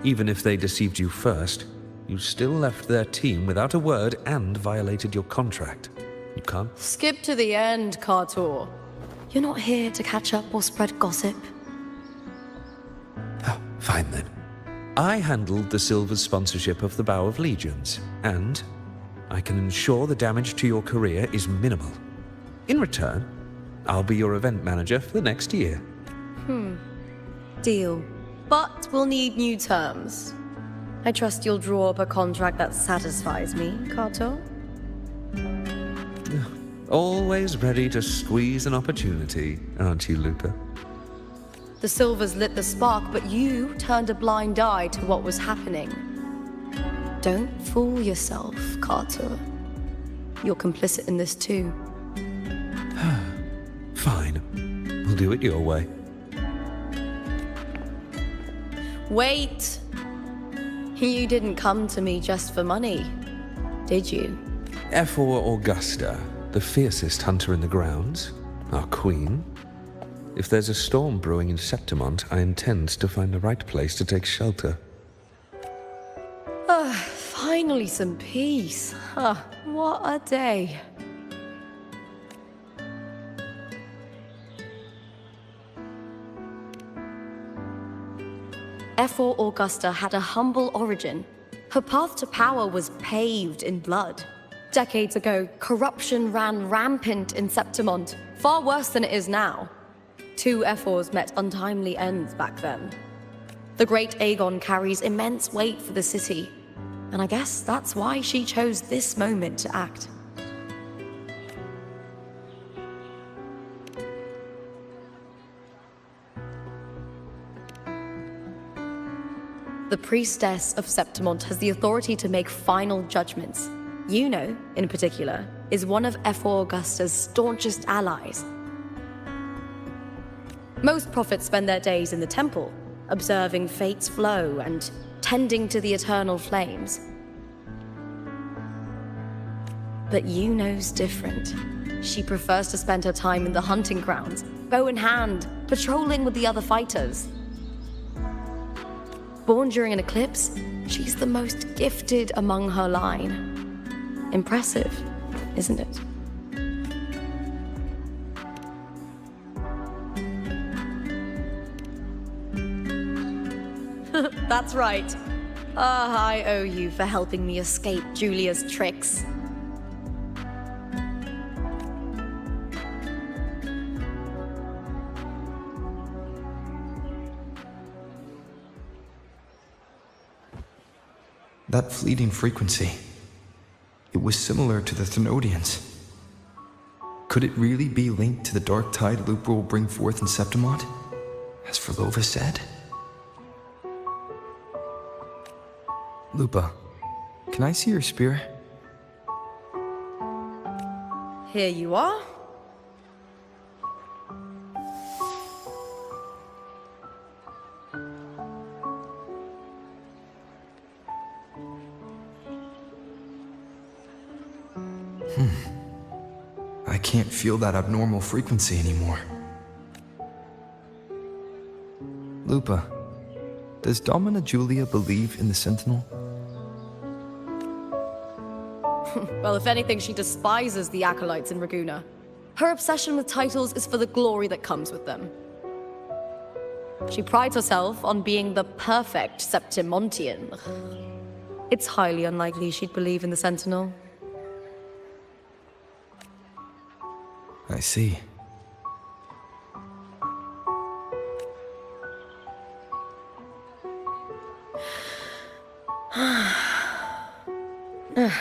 Even if they deceived you first, you still left their team without a word and violated your contract. You can't... Skip to the end, Kartor. You're not here to catch up or spread gossip. Fine then. I handled the Silver's sponsorship of the Bow of Legions, and I can ensure the damage to your career is minimal. In return, I'll be your event manager for the next year. Deal. But we'll need new terms. I trust you'll draw up a contract that satisfies me, Kartor. Always ready to squeeze an opportunity, aren't you, Lupa? The Silvers lit the spark, but you turned a blind eye to what was happening. Don't fool yourself, Kartor. You're complicit in this too. Fine. We'll do it your way. Wait! You didn't come to me just for money, did you? F4 Augusta, the fiercest hunter in the grounds, our queen. If there's a storm brewing in Septimont, I intend to find the right place to take shelter. Finally some peace. What a day. F4 Augusta had a humble origin. Her path to power was paved in blood. Decades ago, corruption ran rampant in Septimont, far worse than it is now. Two F4s met untimely ends back then. The great Aegon carries immense weight for the city, and I guess that's why she chose this moment to act. The priestess of Septimont has the authority to make final judgments. Yuno, in particular, is one of F4 Augusta's staunchest allies. Most prophets spend their days in the temple, observing fate's flow and tending to the eternal flames. But Yuno's different. She prefers to spend her time in the hunting grounds, bow in hand, patrolling with the other fighters. Born during an eclipse, she's the most gifted among her line. Impressive, isn't it? That's right. I owe you for helping me escape Julia's tricks. That fleeting frequency, it was similar to the Thenodians. Could it really be linked to the dark tide Lupa will bring forth in Septimont, as Verlova said? Lupa, can I see your spear? Here you are. I can't feel that abnormal frequency anymore. Lupa, does Domina Julia believe in the Sentinel? Well, if anything, she despises the acolytes in Raguna. Her obsession with titles is for the glory that comes with them. She prides herself on being the perfect Septimontian. It's highly unlikely she'd believe in the Sentinel. I see.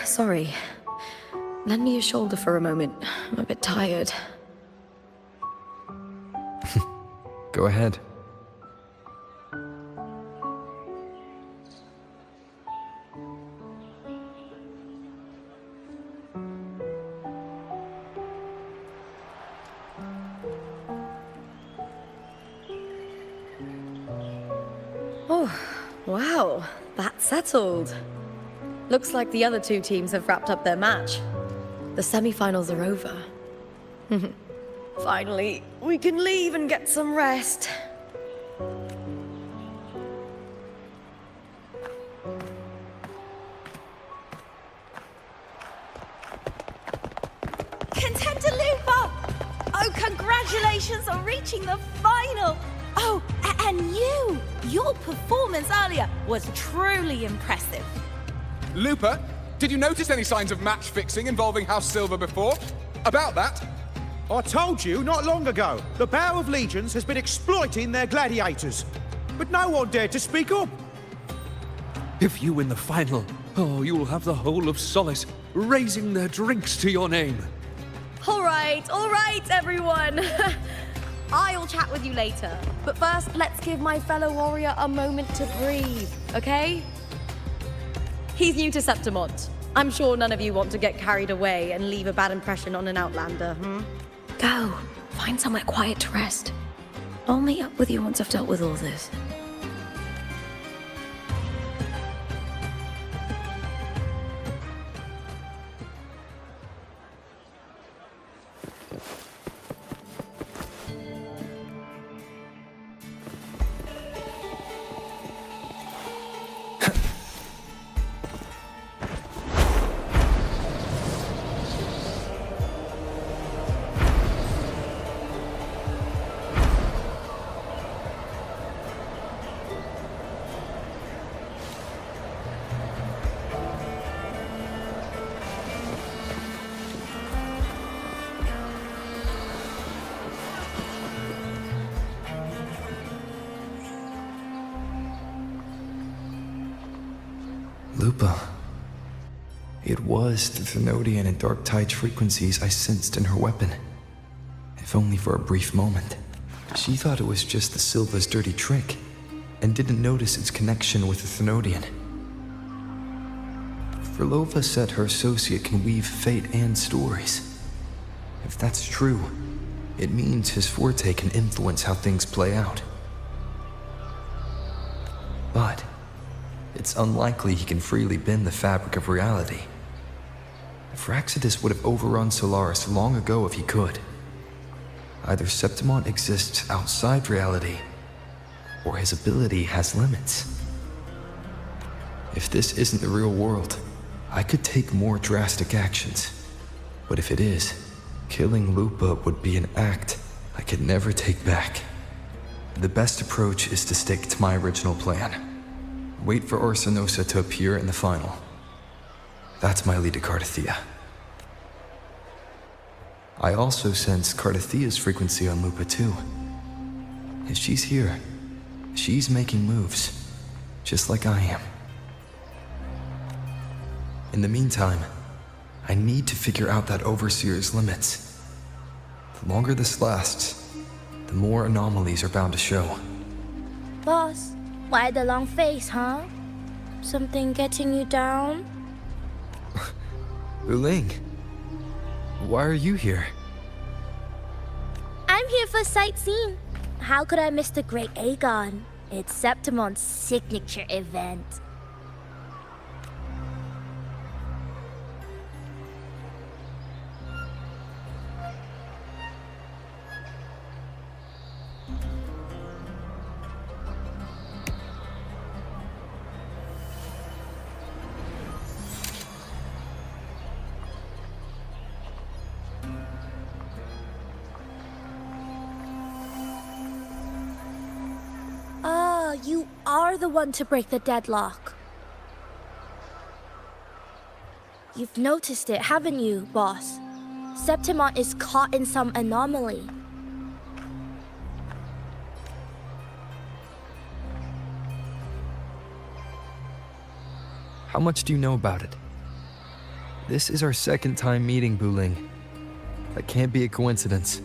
Sorry. Lend me your shoulder for a moment. I'm a bit tired. Go ahead. Oh, wow. That's settled. Looks like the other two teams have wrapped up their match. The semi-finals are over. Finally, we can leave and get some rest. Contender Lupa! Oh, congratulations on reaching the final! Oh, and you! Your performance earlier was truly impressive. Lupa, did you notice any signs of match fixing involving House Silver before? About that? I told you not long ago, the Bow of Legions has been exploiting their gladiators. But no one dared to speak up. If you win the final, you'll have the whole of Solace raising their drinks to your name. All right, everyone. I'll chat with you later. But first, let's give my fellow warrior a moment to breathe, okay? He's new to Septimont. I'm sure none of you want to get carried away and leave a bad impression on an Outlander, Go. Find somewhere quiet to rest. I'll meet up with you once I've dealt with all this. Lupa. It was the Thenodian and Dark Tide's frequencies I sensed in her weapon. If only for a brief moment. She thought it was just the Silva's dirty trick, and didn't notice its connection with the Thenodian. Verlova said her associate can weave fate and stories. If that's true, it means his forte can influence how things play out. But it's unlikely he can freely bend the fabric of reality. Fraxidus would have overrun Solaris long ago if he could. Either Septimon exists outside reality, or his ability has limits. If this isn't the real world, I could take more drastic actions. But if it is, killing Lupa would be an act I could never take back. The best approach is to stick to my original plan. Wait for Arsenosa to appear in the final. That's my lead to Cardathea. I also sense Cardathea's frequency on Lupa too. If she's here, she's making moves, just like I am. In the meantime, I need to figure out that Overseer's limits. The longer this lasts, the more anomalies are bound to show. Boss, why the long face, huh? Something getting you down? Wuling, why are you here? I'm here for sightseeing. How could I miss the Great Aegon? It's Septimon's signature event. You are the one to break the deadlock. You've noticed it, haven't you, boss? Septimon is caught in some anomaly. How much do you know about it? This is our second time meeting, Wuling. That can't be a coincidence.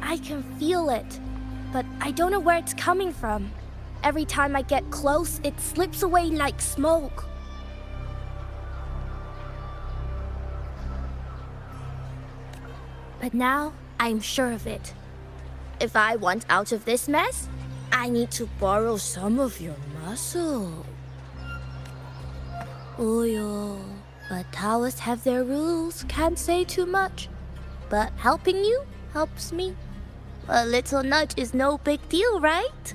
I can feel it, but I don't know where it's coming from. Every time I get close, it slips away like smoke. But now, I'm sure of it. If I want out of this mess, I need to borrow some of your muscle. Oyo, but Taoists have their rules, can't say too much. But helping you helps me. A little nudge is no big deal, right?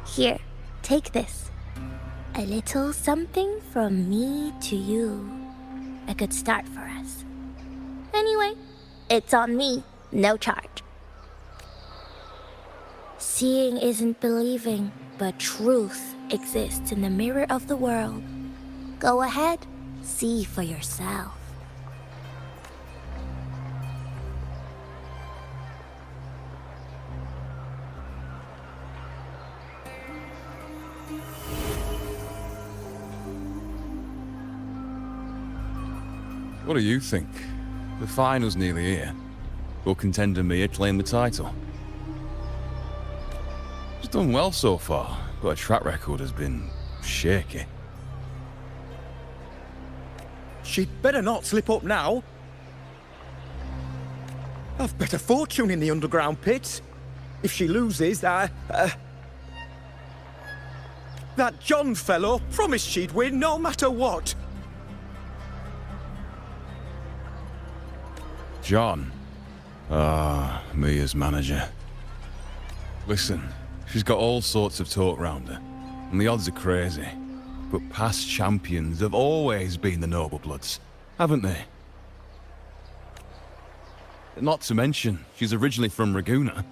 Here, take this. A little something from me to you. A good start for us. Anyway, it's on me, no charge. Seeing isn't believing, but truth exists in the mirror of the world. Go ahead, see for yourself. What do you think? The final's nearly here. Will contender Mia claim the title? She's done well so far, but her track record has been shaky. She'd better not slip up now. I've bet a fortune in the underground pits. If she loses, that John fellow promised she'd win no matter what. John? Mia's manager. Listen, she's got all sorts of talk round her, and the odds are crazy. But past champions have always been the noble bloods, haven't they? Not to mention, she's originally from Raguna.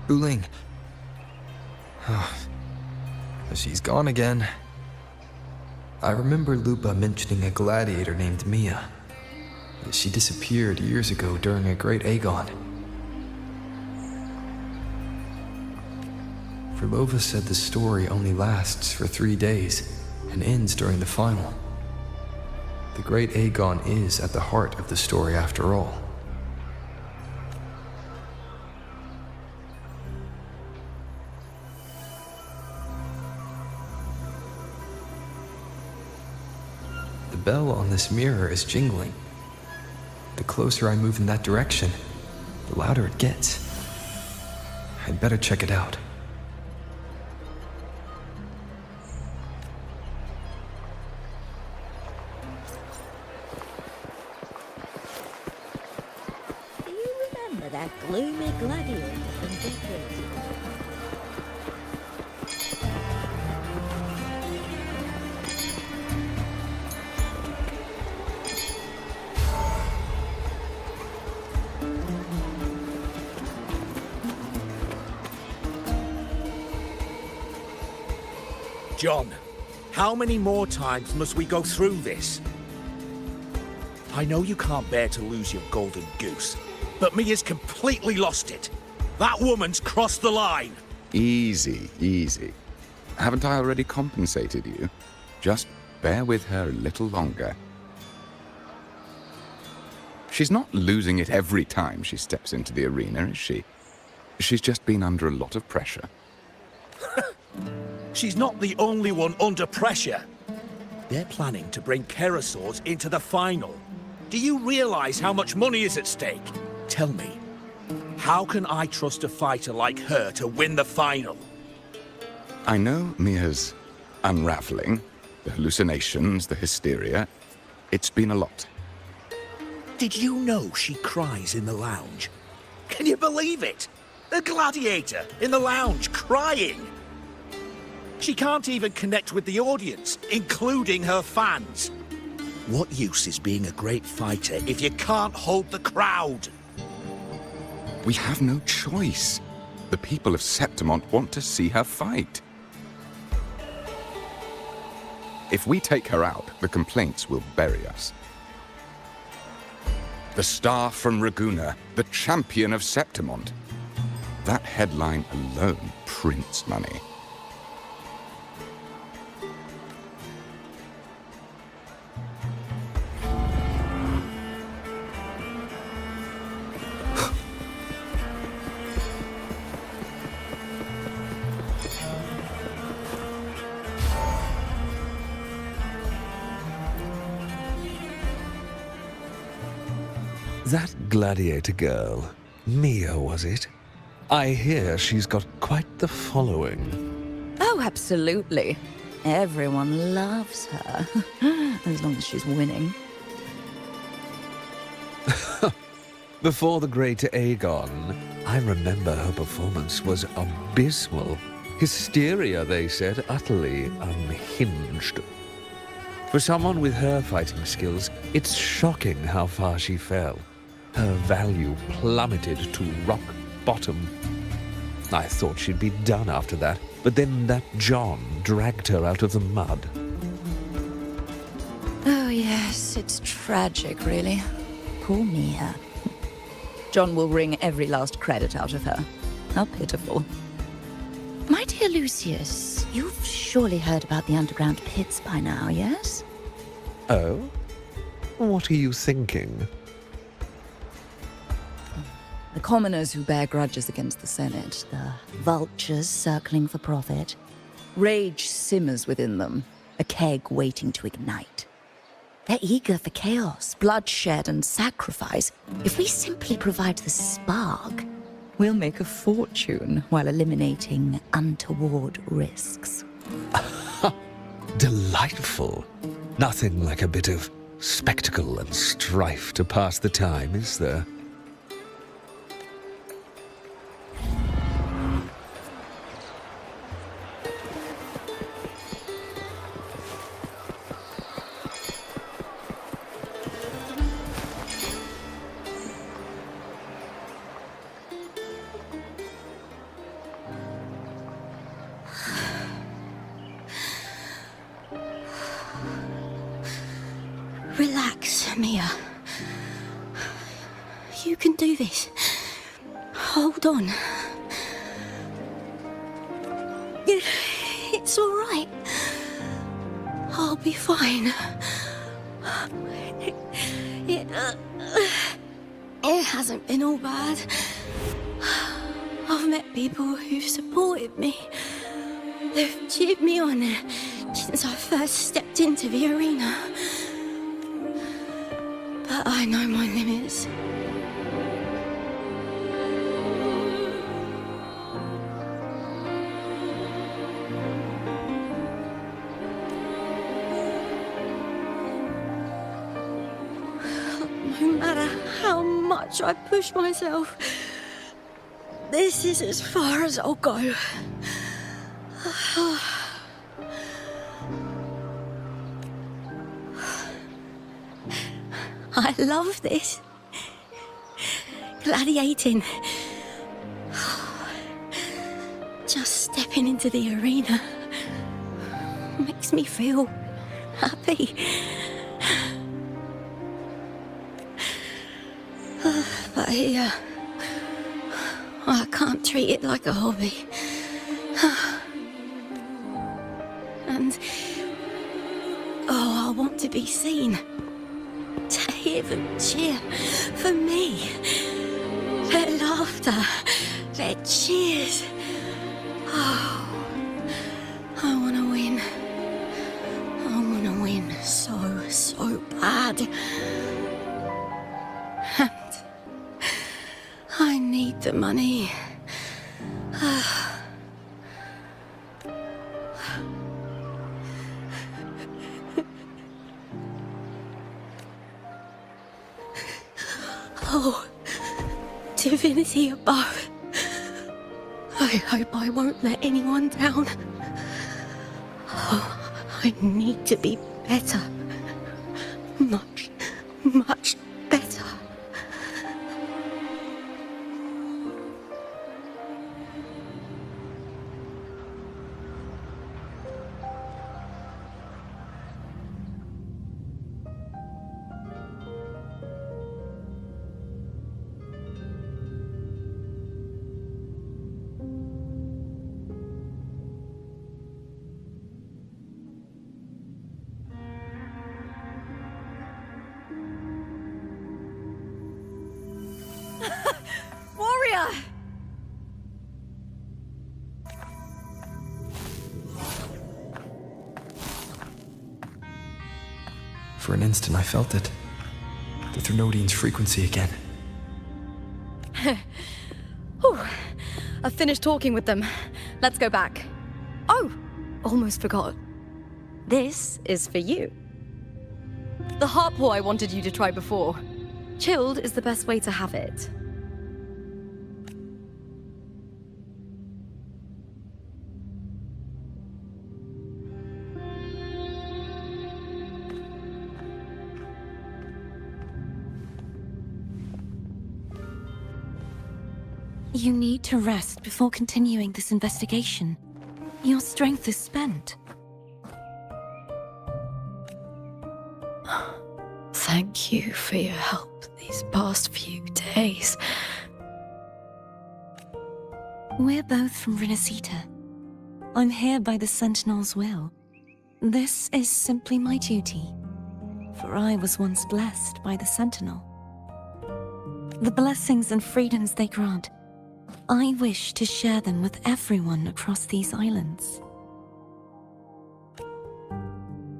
Wuling. She's gone again. I remember Lupa mentioning a gladiator named Mia. She disappeared years ago during a great Aegon. Verlova said the story only lasts for 3 days and ends during the final. The great Aegon is at the heart of the story after all. The bell on this mirror is jingling. The closer I move in that direction, the louder it gets. I'd better check it out. that gloomy gladiator from decades ago. John, how many more times must we go through this? I know you can't bear to lose your golden goose, but Mia's completely lost it. That woman's crossed the line. Easy, easy. Haven't I already compensated you? Just bear with her a little longer. She's not losing it every time she steps into the arena, is she? She's just been under a lot of pressure. She's not the only one under pressure. They're planning to bring Kerasaurs into the final. Do you realize how much money is at stake? Tell me, how can I trust a fighter like her to win the final? I know Mia's unraveling, the hallucinations, the hysteria. It's been a lot. Did you know she cries in the lounge? Can you believe it? A gladiator in the lounge crying. She can't even connect with the audience, including her fans. What use is being a great fighter if you can't hold the crowd? We have no choice. The people of Septimont want to see her fight. If we take her out, the complaints will bury us. The star from Raguna, the champion of Septimont. That headline alone prints money. That gladiator girl, Mia, was it? I hear she's got quite the following. Oh, absolutely. Everyone loves her. As long as she's winning. Before the great Aegon, I remember her performance was abysmal. Hysteria, they said, utterly unhinged. For someone with her fighting skills, it's shocking how far she fell. Her value plummeted to rock bottom. I thought she'd be done after that, but then that John dragged her out of the mud. Oh, yes, it's tragic, really. Poor Mia. John will wring every last credit out of her. How pitiful. My dear Lucius, you've surely heard about the underground pits by now, yes? Oh? What are you thinking? The commoners who bear grudges against the Senate, the vultures circling for profit. Rage simmers within them, a keg waiting to ignite. They're eager for chaos, bloodshed, and sacrifice. If we simply provide the spark, we'll make a fortune while eliminating untoward risks. Delightful. Nothing like a bit of spectacle and strife to pass the time, is there? Relax, Mia. You can do this. Hold on. It's all right. I'll be fine. It hasn't been all bad. I've met people who've supported me. They've cheered me on since I first stepped into the arena. But I know my limits. No matter how much much I push myself. This is as far as I'll go. I love this. Gladiating. Just stepping into the arena makes me feel happy. But here, I can't treat it like a hobby. And, I want to be seen. To hear them cheer for me. Their laughter, their cheers. Oh, I want to win. I want to win so bad. And I need the money. Oh, divinity above. I hope I won't let anyone down. Oh, I need to be better. Much better. Warrior! For an instant, I felt it. The Thrunodian's frequency again. Whew. I've finished talking with them. Let's go back. Oh, almost forgot. This is for you. The heart pour I wanted you to try before. Chilled is the best way to have it. You need to rest before continuing this investigation. Your strength is spent. Thank you for your help these past few days. We're both from Renacita. I'm here by the Sentinel's will. This is simply my duty, for I was once blessed by the Sentinel. The blessings and freedoms they grant, I wish to share them with everyone across these islands.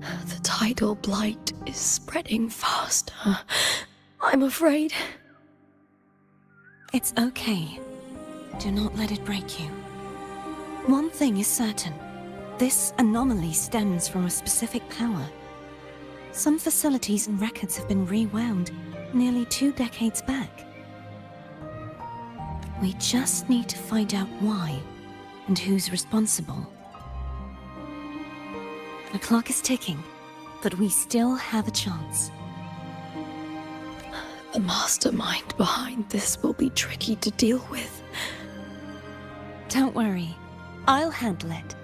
The tidal blight is spreading faster. I'm afraid. It's okay. Do not let it break you. One thing is certain. This anomaly stems from a specific power. Some facilities and records have been rewound nearly 2 decades back. We just need to find out why and who's responsible. The clock is ticking, but we still have a chance. The mastermind behind this will be tricky to deal with. Don't worry, I'll handle it.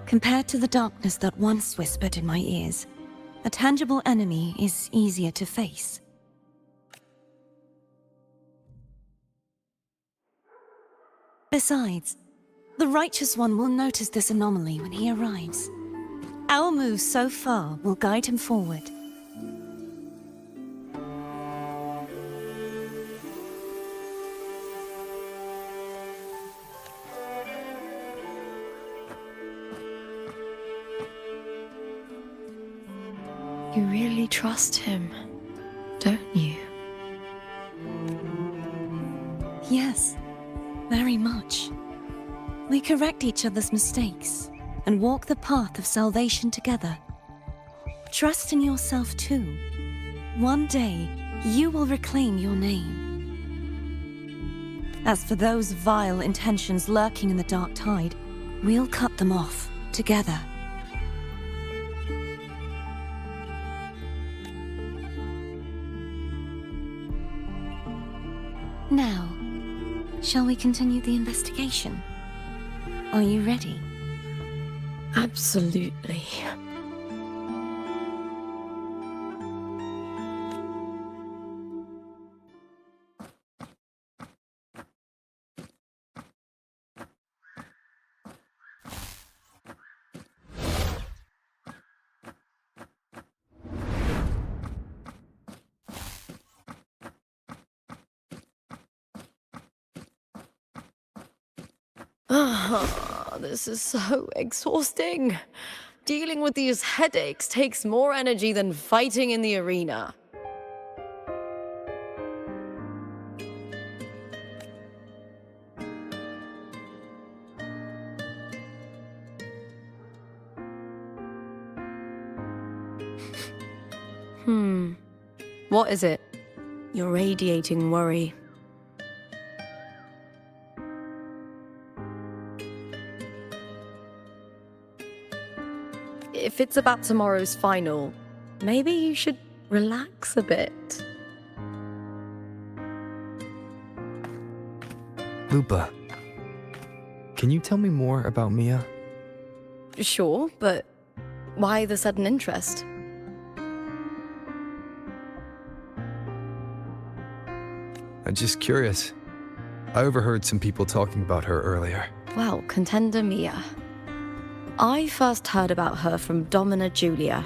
Compared to the darkness that once whispered in my ears, a tangible enemy is easier to face. Besides, the Righteous One will notice this anomaly when he arrives. Our moves so far will guide him forward. You really trust him, don't you? Yes, very much. We correct each other's mistakes and walk the path of salvation together. Trust in yourself too. One day, you will reclaim your name. As for those vile intentions lurking in the Dark Tide, we'll cut them off together. Now, shall we continue the investigation? Are you ready? Absolutely. This is so exhausting. Dealing with these headaches takes more energy than fighting in the arena. What is it? You're radiating worry. If it's about tomorrow's final, maybe you should relax a bit. Lupa, can you tell me more about Mia? Sure, but why the sudden interest? I'm just curious. I overheard some people talking about her earlier. Well, Contender Mia. I first heard about her from Domina Julia.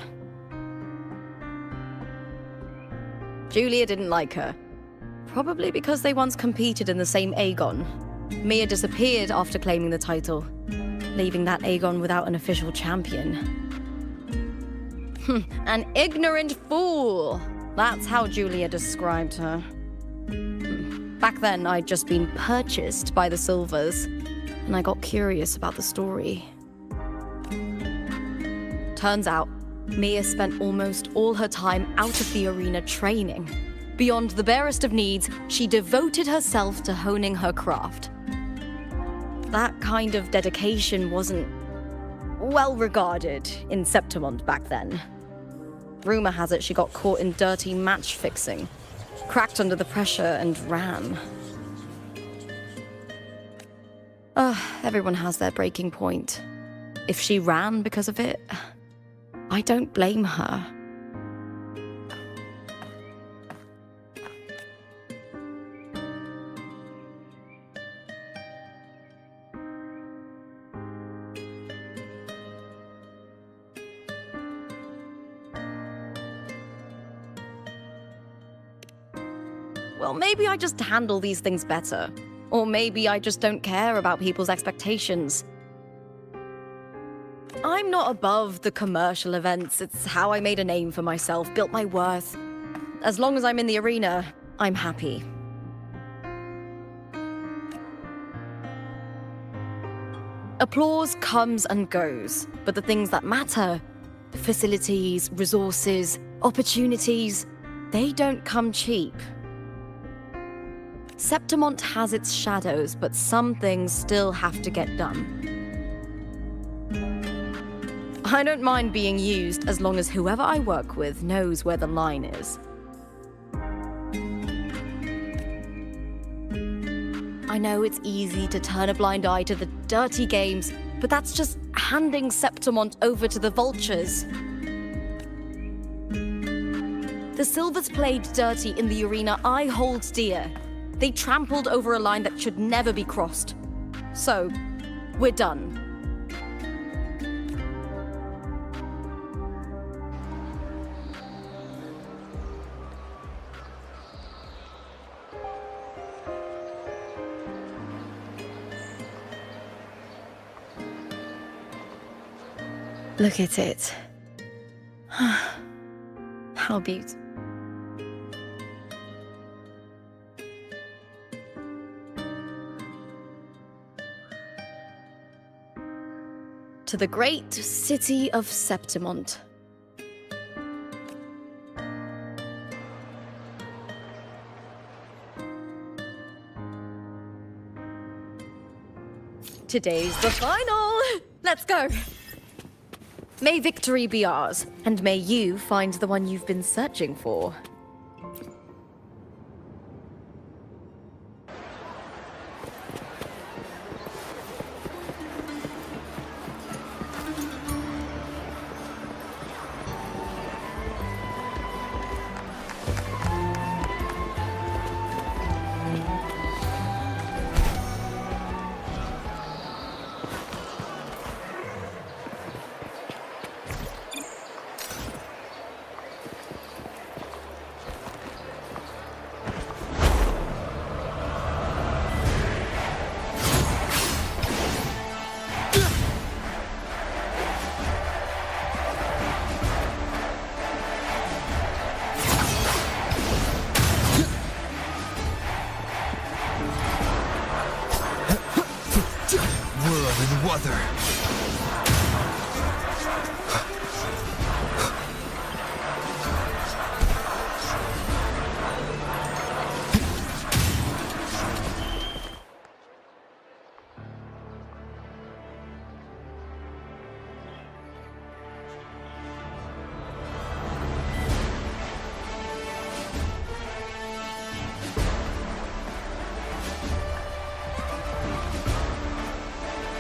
Julia didn't like her. Probably because they once competed in the same Aegon. Mia disappeared after claiming the title, leaving that Aegon without an official champion. An ignorant fool! That's how Julia described her. Back then, I'd just been purchased by the Silvers, and I got curious about the story. Turns out, Mia spent almost all her time out of the arena training. Beyond the barest of needs, she devoted herself to honing her craft. That kind of dedication wasn't well regarded in Septimont back then. Rumor has it she got caught in dirty match fixing, cracked under the pressure and ran. Everyone has their breaking point. If she ran because of it, I don't blame her. Well, maybe I just handle these things better. Or maybe I just don't care about people's expectations. I'm not above the commercial events. It's how I made a name for myself, built my worth. As long as I'm in the arena, I'm happy. Applause comes and goes, but the things that matter, facilities, resources, opportunities, they don't come cheap. Septimont has its shadows, but some things still have to get done. I don't mind being used as long as whoever I work with knows where the line is. I know it's easy to turn a blind eye to the dirty games, but that's just handing Septimont over to the vultures. The Silvers played dirty in the arena I hold dear. They trampled over a line that should never be crossed. So, we're done. Look at it. How beautiful. To the great city of Septimont. Today's the final! Let's go! May victory be ours, and may you find the one you've been searching for.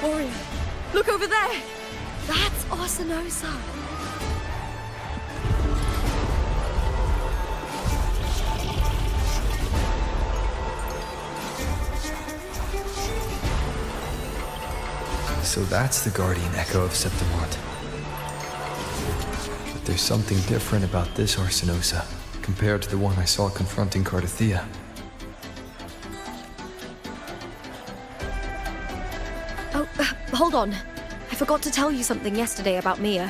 Warrior, look over there! That's Arsinosa! So that's the guardian echo of Septimont. But there's something different about this Arsinosa compared to the one I saw confronting Cardathea. Oh, hold on. I forgot to tell you something yesterday about Mia.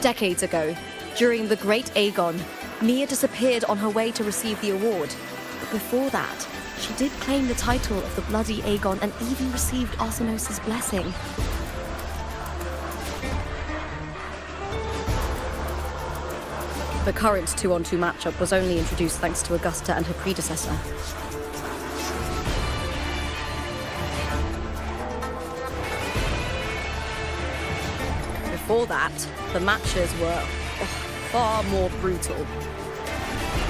Decades ago, during the Great Aegon, Mia disappeared on her way to receive the award. But before that, she did claim the title of the Bloody Aegon and even received Arsinosa's blessing. The current 2-on-2 matchup was only introduced thanks to Augusta and her predecessor. Before that, the matches were far more brutal.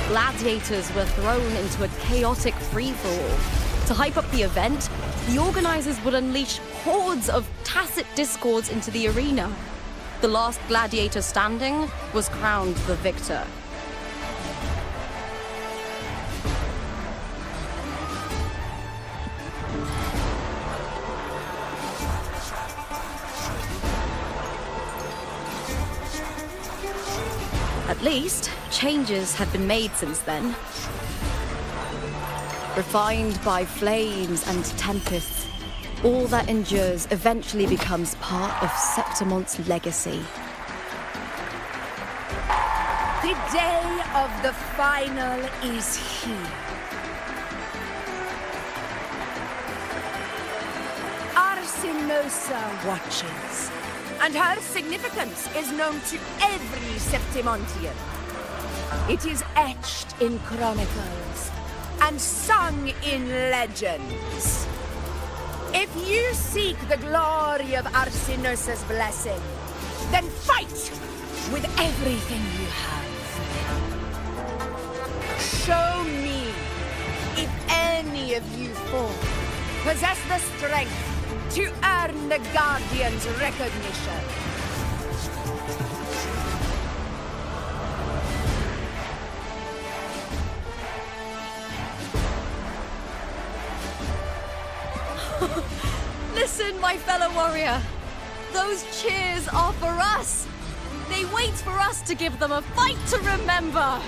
Gladiators were thrown into a chaotic free-for-all. To hype up the event, the organizers would unleash hordes of tacit discords into the arena. The last gladiator standing was crowned the victor. At least, changes have been made since then. Refined by flames and tempests, all that endures eventually becomes part of Septimont's legacy. The day of the final is here. Arsinosa watches, and her significance is known to every Septimontian. It is etched in chronicles and sung in legends. If you seek the glory of Arsinosa's blessing, then fight with everything you have. Show me if any of you four possess the strength to earn the Guardian's recognition. Listen, my fellow warrior. Those cheers are for us. They wait for us to give them a fight to remember.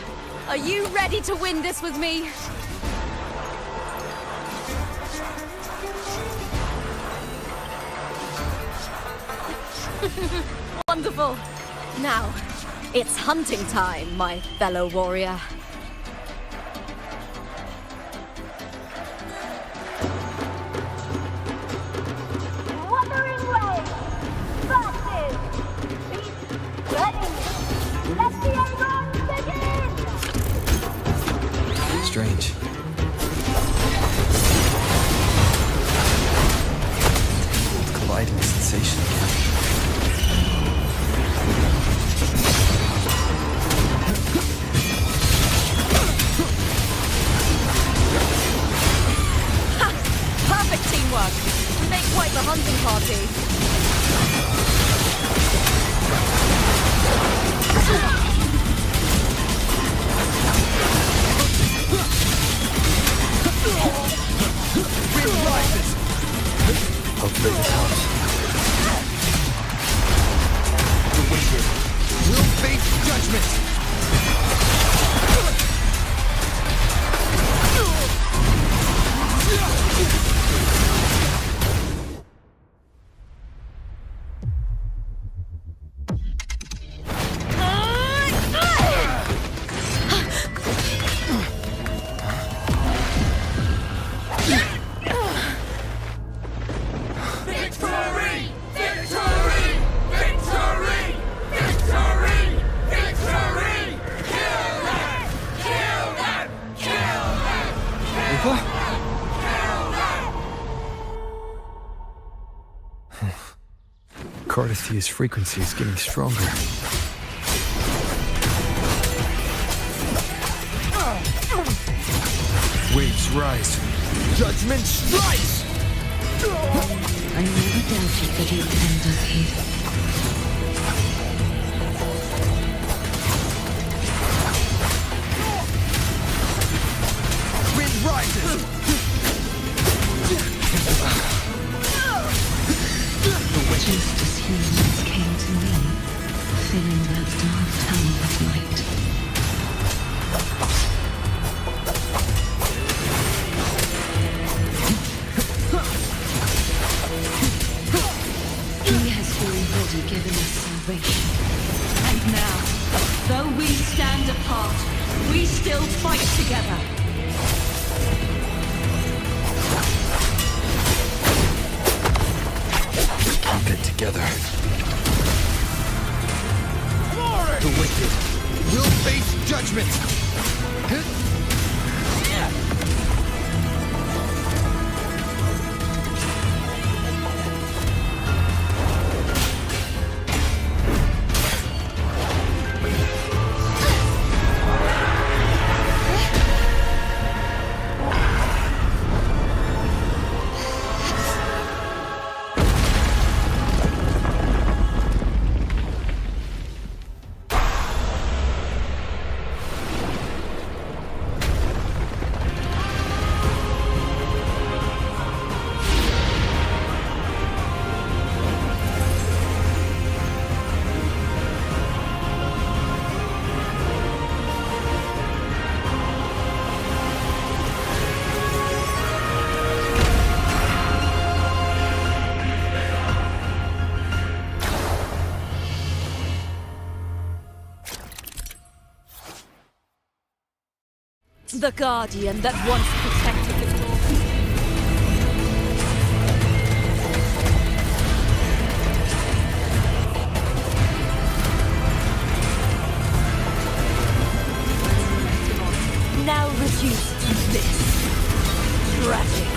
Are you ready to win this with me? Wonderful. Now, it's hunting time, my fellow warrior. Wuthering Waves versus Beast Ready. Let the Aegon begin! Strange. quite the hunting party. Hopefully this helps. The wicked will face judgment! Cardithia's frequency is getting stronger. Waves rise. Judgment strikes! I never doubted that you'd end up here. Wind rises! Just as humans came to me, filling that dark tunnel with light. He has already given us salvation. And now, though we stand apart, we still fight together. Keep it together. The wicked will face judgment! The guardian that once protected the glory. Now reduced to this. Tragic.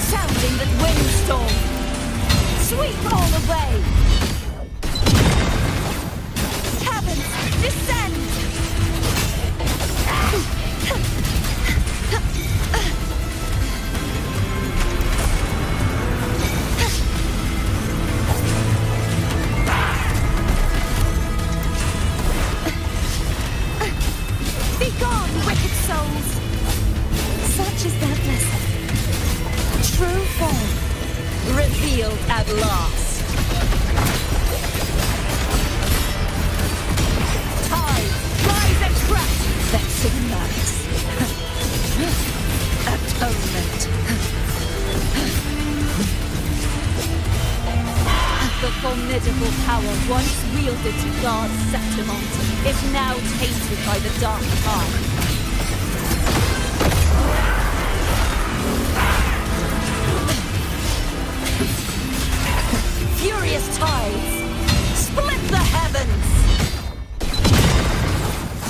Sounding that windstorm. Sweep all away. Caverns, descend. Be gone, wicked souls. Such is their blessing. True form revealed at last. Tide, rise and crash. Vexing malice. Atonement. The formidable power once wielded to guard Septimont is now tainted by the dark tide. Furious tides, split the heavens!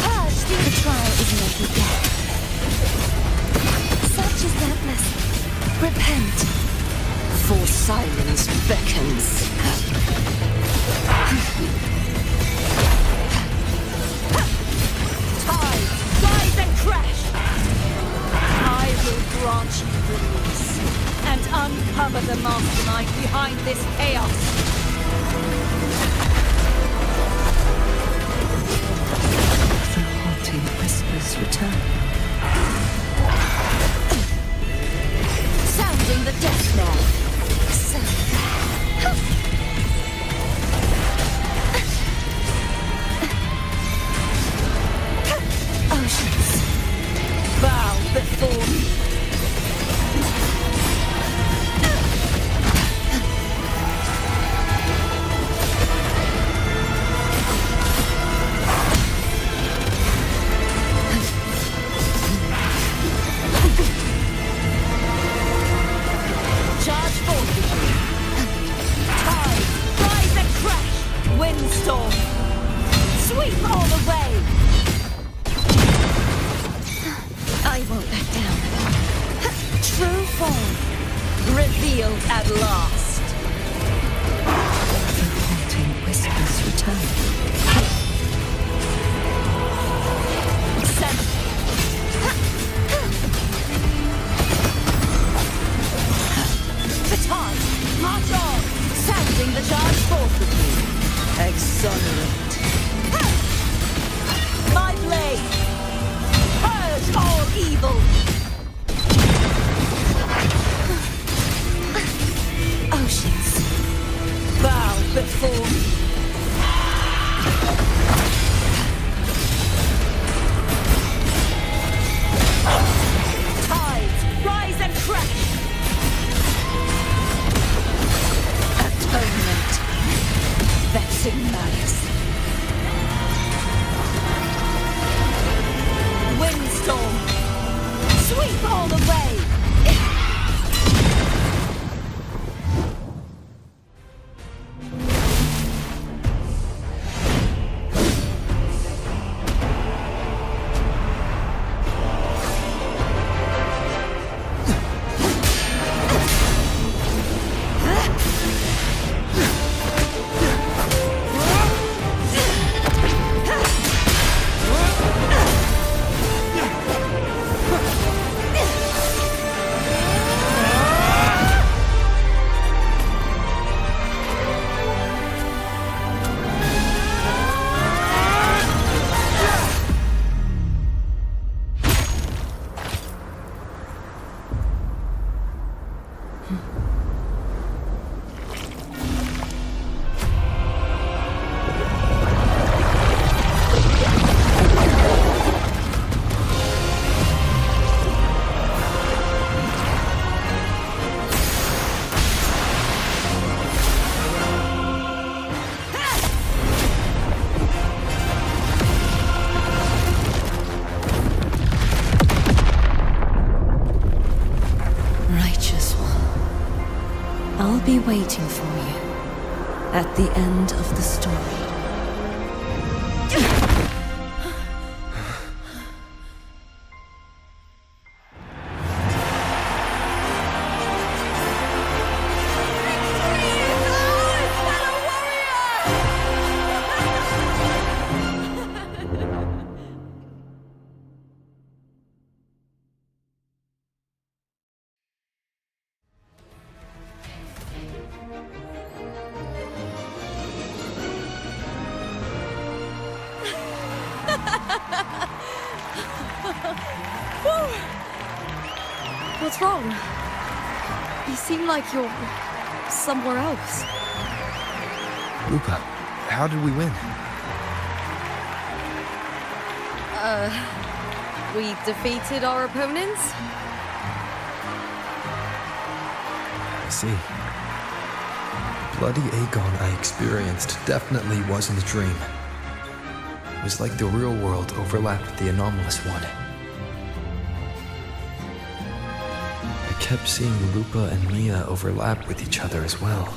Purge the trial is not death. Such is their Repent, for silence beckons. Tide, rise and crash! I will grant you release and uncover the mastermind behind this chaos. The haunting whispers return. Sounding the death knell. Oceans, bow before me. Charge forth with me. Tide, rise and crash. Windstorm, sweep all the way. I won't back down. True form, revealed at last. The haunting whispers return. Send. Baton, march on, sounding the charge forth with me. Exonerate. My blade. Purge all evil! Oceans, bow before me. Tides, rise and crash! Atonement, vexing malice. Windstorm, sweep all the way! I'll be waiting for you at the end of the story. What's wrong? You seem like you're somewhere else. Lupa, how did we win? We defeated our opponents? I see. The bloody Aegon I experienced definitely wasn't a dream. It was like the real world overlapped with the anomalous one. I kept seeing Lupa and Mia overlap with each other as well.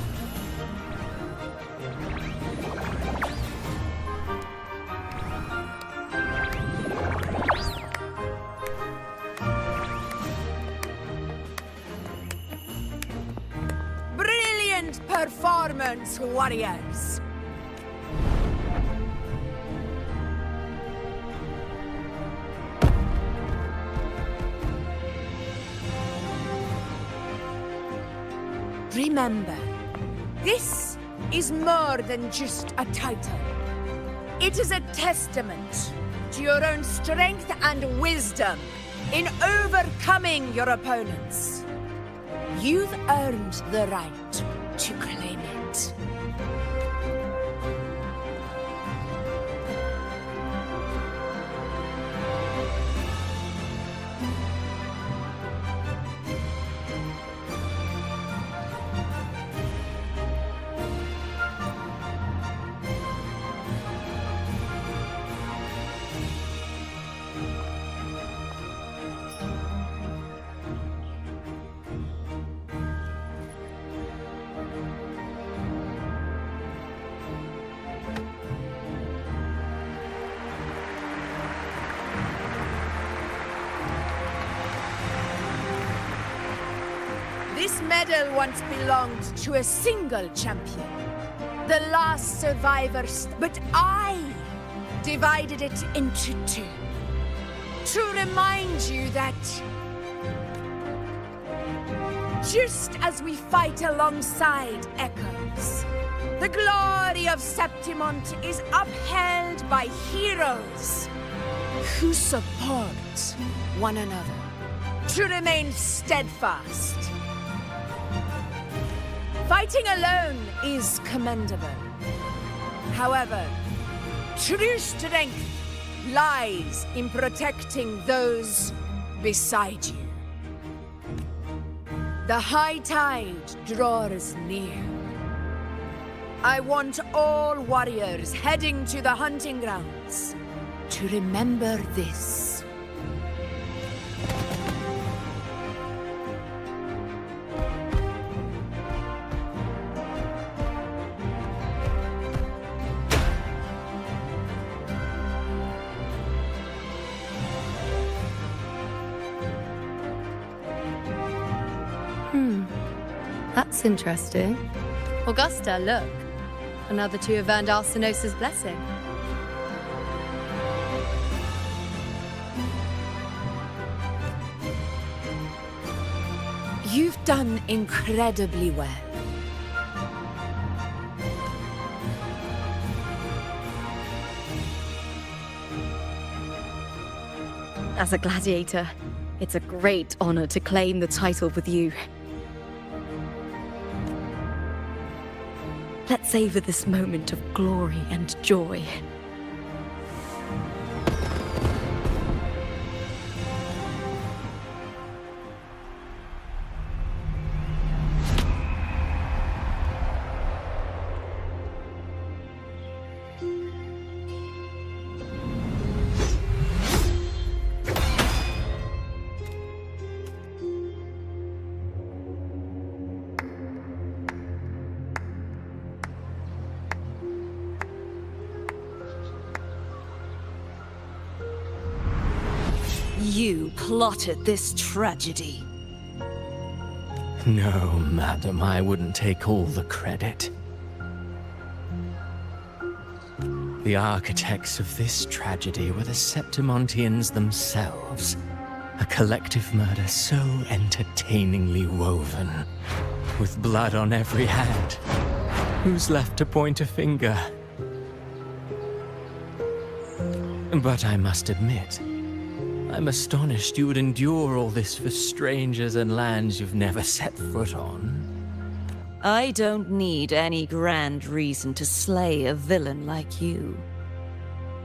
endurance, warriors! Remember, this is more than just a title. It is a testament to your own strength and wisdom in overcoming your opponents. You've earned the right to claim it. This medal once belonged to a single champion, the last survivor, but I divided it into two. To remind you that just as we fight alongside echoes, the glory of Septimont is upheld by heroes who support one another. To remain steadfast. Fighting alone is commendable. However, true strength lies in protecting those beside you. The high tide draws near. I want all warriors heading to the hunting grounds to remember this. That's interesting. Augusta, look. Another two have earned Arsenosa's blessing. You've done incredibly well. As a gladiator, it's a great honor to claim the title with you. Let's savor this moment of glory and joy. You plotted this tragedy. No, madam, I wouldn't take all the credit. The architects of this tragedy were the Septimontians themselves. A collective murder so entertainingly woven, with blood on every hand. Who's left to point a finger? But I must admit, I'm astonished you would endure all this for strangers and lands you've never set foot on. I don't need any grand reason to slay a villain like you.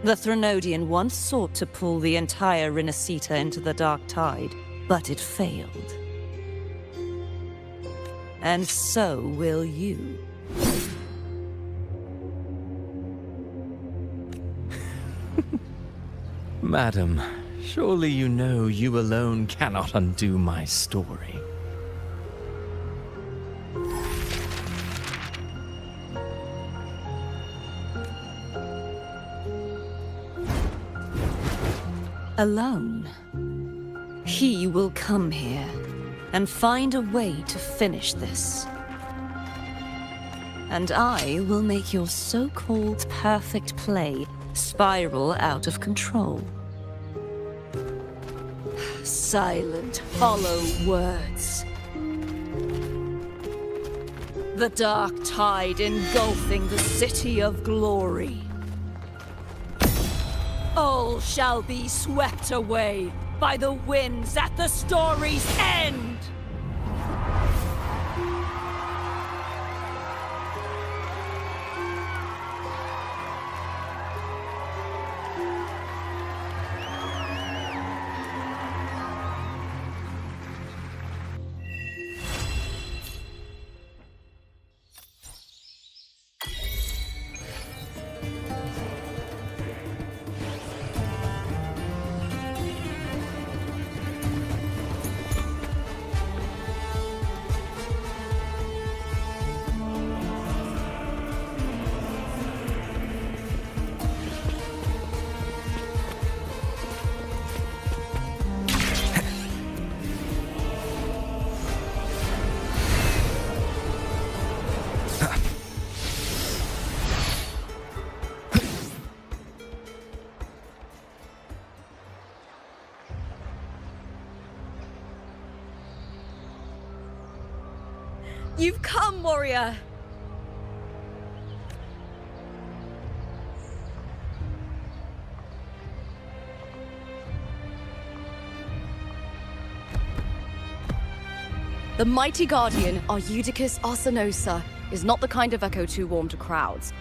The Threnodian once sought to pull the entire Rinascita into the Dark Tide, but it failed. And so will you. Madam, surely you know you alone cannot undo my story. Alone. He will come here and find a way to finish this. and I will make your so-called perfect play spiral out of control. Silent, hollow words. The dark tide engulfing the city of glory. All shall be swept away by the winds at the story's end! You've come, warrior! The mighty guardian, Arudicus Arsenosa, is not the kind of echo too warm to crowds.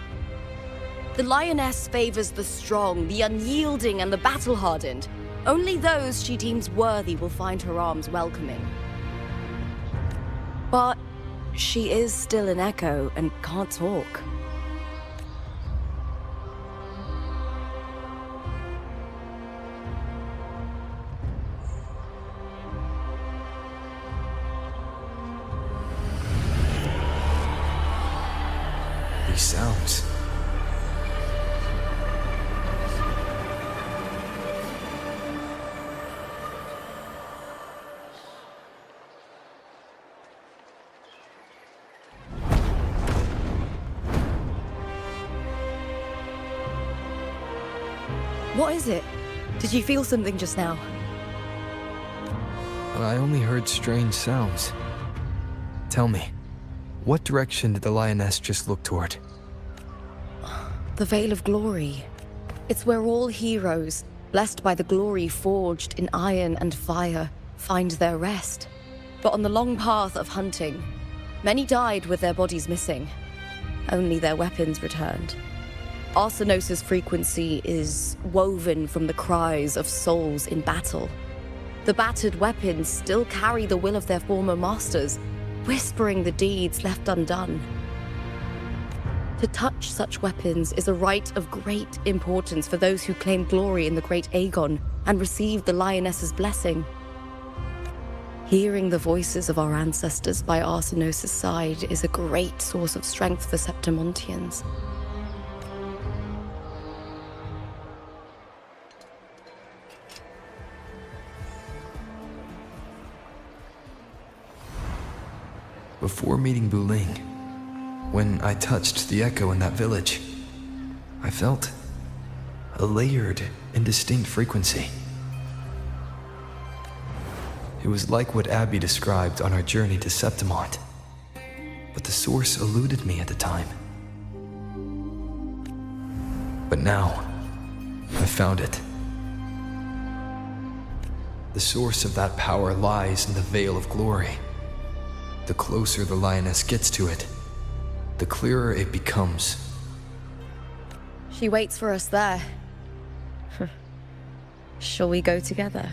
The lioness favors the strong, the unyielding, and the battle-hardened. Only those she deems worthy will find her arms welcoming. But she is still an echo and can't talk. These sounds. What is it? Did you feel something just now? I only heard strange sounds. Tell me, what direction did the lioness just look toward? The Veil of Glory. It's where all heroes, blessed by the glory forged in iron and fire, find their rest. But on the long path of hunting, many died with their bodies missing. Only their weapons returned. Arsenosa's frequency is woven from the cries of souls in battle. The battered weapons still carry the will of their former masters, whispering the deeds left undone. To touch such weapons is a rite of great importance for those who claim glory in the great Aegon and receive the lioness's blessing. Hearing the voices of our ancestors by Arsenosa's side is a great source of strength for Septimontians. Before meeting Buling, when I touched the echo in that village, I felt a layered and distinct frequency. It was like what Abby described on our journey to Septimont, but the source eluded me at the time. But now, I found it. The source of that power lies in the Veil of Glory. The closer the lioness gets to it, the clearer it becomes. She waits for us there. Shall we go together?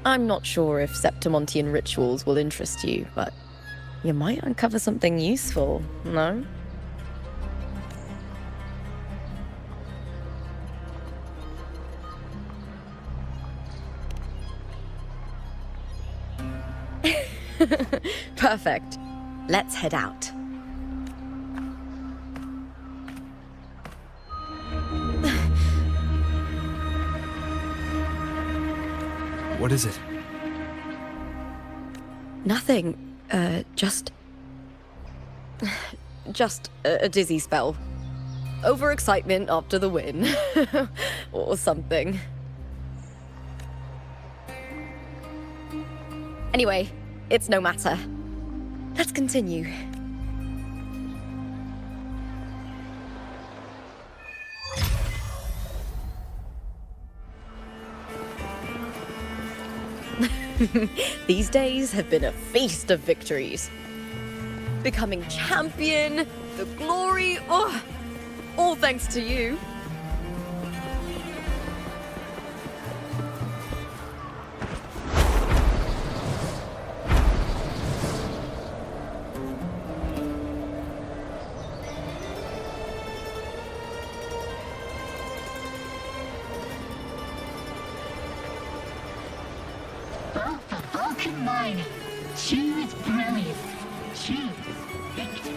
I'm not sure if Septimontian rituals will interest you, but you might uncover something useful, no? Perfect. Let's head out. What is it? Nothing. Just... Just a dizzy spell. Overexcitement after the win. Or something. Anyway, it's no matter. Let's continue. These days have been a feast of victories. Becoming champion, the glory, oh, all thanks to you. Combining. Choose brilliance. Choose victory.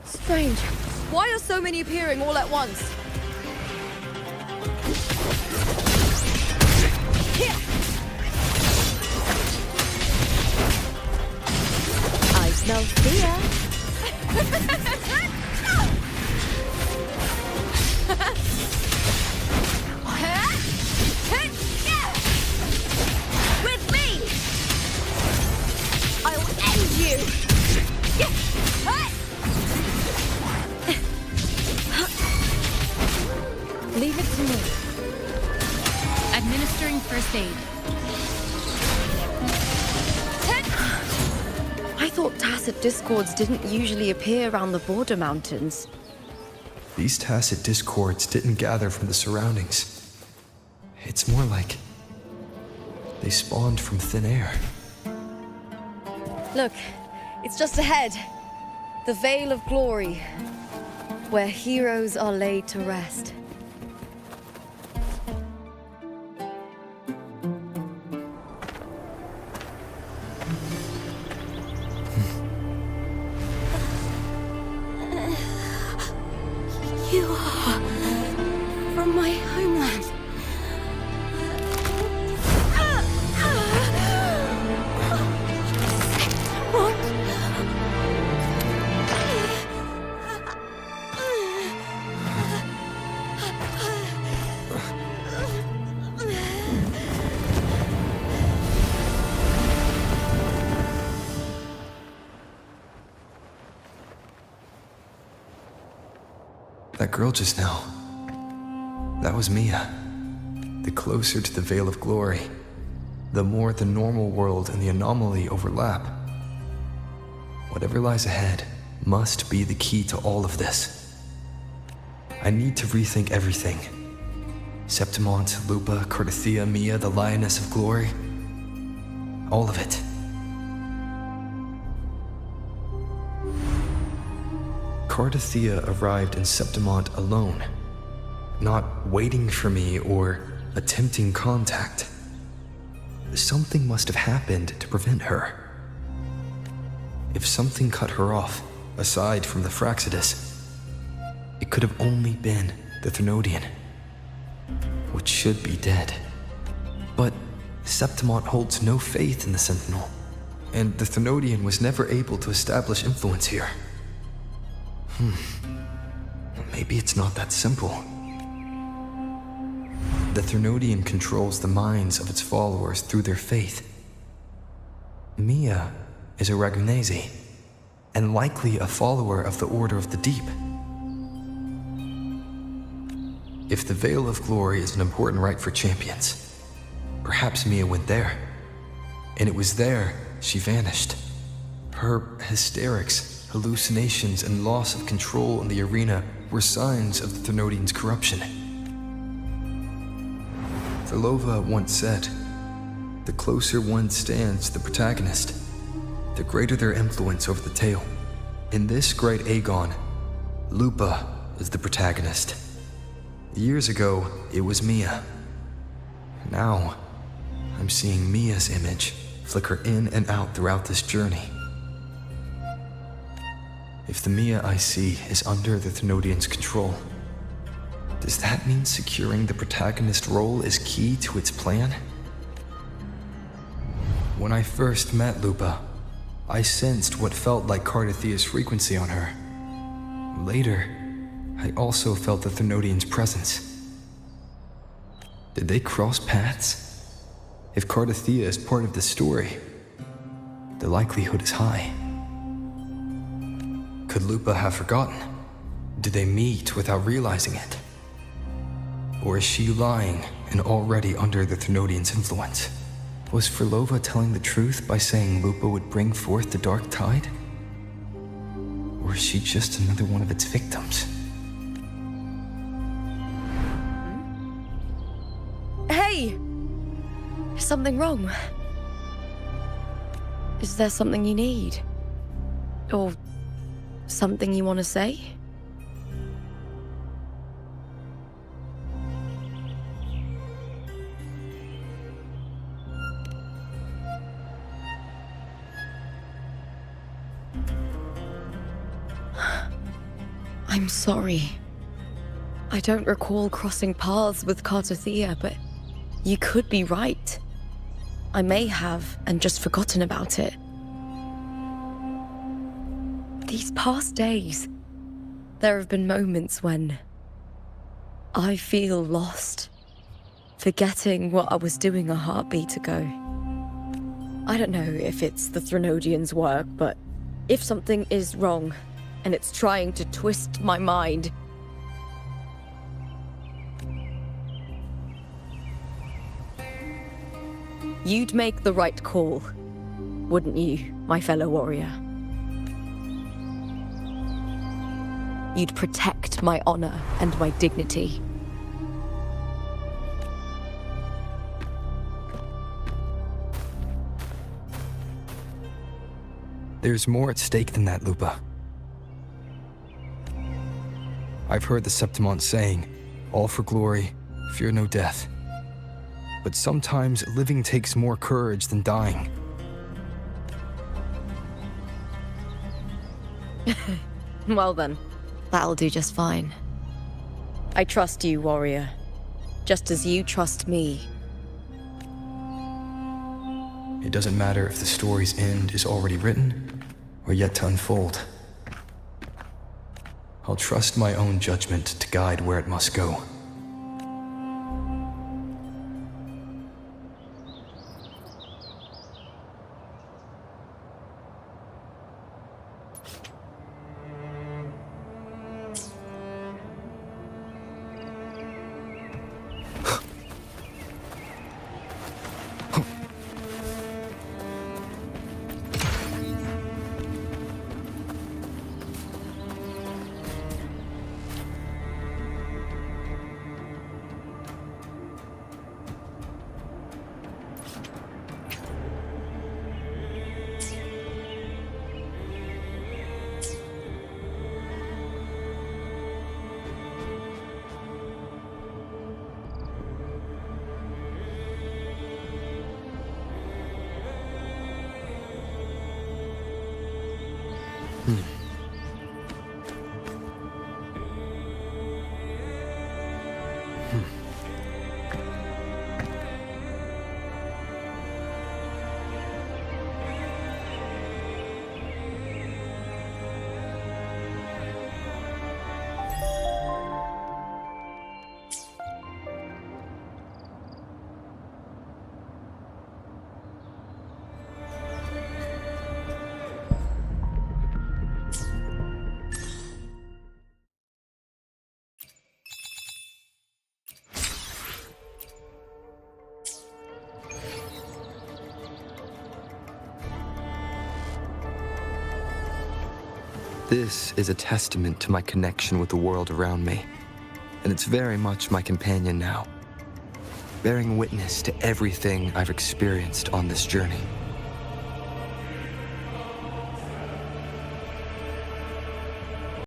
Strange. Why are so many appearing all at once? Here! I smell fear. With me! I'll end you! Leave it to me. Administering first aid. I thought tacit discords didn't usually appear around the border mountains. These tacit discords didn't gather from the surroundings. It's more like they spawned from thin air. Look, it's just ahead. The Veil of Glory, where heroes are laid to rest. You are from my homeland. That girl just now. That was Mia. The closer to the Veil of Glory, the more the normal world and the anomaly overlap. Whatever lies ahead must be the key to all of this. I need to rethink everything. Septimont, Lupa, Cardathia, Mia, the Lioness of Glory. All of it. Cardathia arrived in Septimont alone, not waiting for me or attempting contact. Something must have happened to prevent her. If something cut her off, aside from the Fraxidus, it could have only been the Thrunodian, which should be dead. But Septimont holds no faith in the Sentinel, and the Thrunodian was never able to establish influence here. Maybe it's not that simple. the Threnodian controls the minds of its followers through their faith. Mia is a Ragunesi, and likely a follower of the Order of the Deep. If the Veil of Glory is an important rite for champions, perhaps Mia went there. And it was there she vanished. Her hysterics, hallucinations, and loss of control in the arena were signs of the Threnodians' corruption. Thelova once said, "The closer one stands to the protagonist, the greater their influence over the tale." In this great Aegon, Lupa is the protagonist. Years ago, it was Mia. Now, I'm seeing Mia's image flicker in and out throughout this journey. If the Mia I see is under the Threnodians' control, does that mean securing the protagonist role is key to its plan? When I first met Lupa, I sensed what felt like Cardathia's frequency on her. Later, I also felt the Threnodians' presence. Did they cross paths? If Cardathia is part of the story, the likelihood is high. Could Lupa have forgotten? Did they meet without realizing it? Or is she lying and already under the Threnodians' influence? Was Frolova telling the truth by saying Lupa would bring forth the Dark Tide? Or is she just another one of its victims? Hey! Is something wrong? Is there something you need? Or something you want to say? I'm sorry. I don't recall crossing paths with Cardathia, but you could be right. I may have, and just forgotten about it. These past days, there have been moments when I feel lost, forgetting what I was doing a heartbeat ago. I don't know if it's the Threnodians' work, but if something is wrong, and it's trying to twist my mind, you'd make the right call, wouldn't you, my fellow warrior? You'd protect my honor and my dignity. There's more at stake than that, Lupa. I've heard the Septimont saying, "All for glory, fear no death." But sometimes living takes more courage than dying. Well then, that'll do just fine. I trust you, warrior, just as you trust me. It doesn't matter if the story's end is already written or yet to unfold. I'll trust my own judgment to guide where it must go. This is a testament to my connection with the world around me, and it's very much my companion now, bearing witness to everything I've experienced on this journey.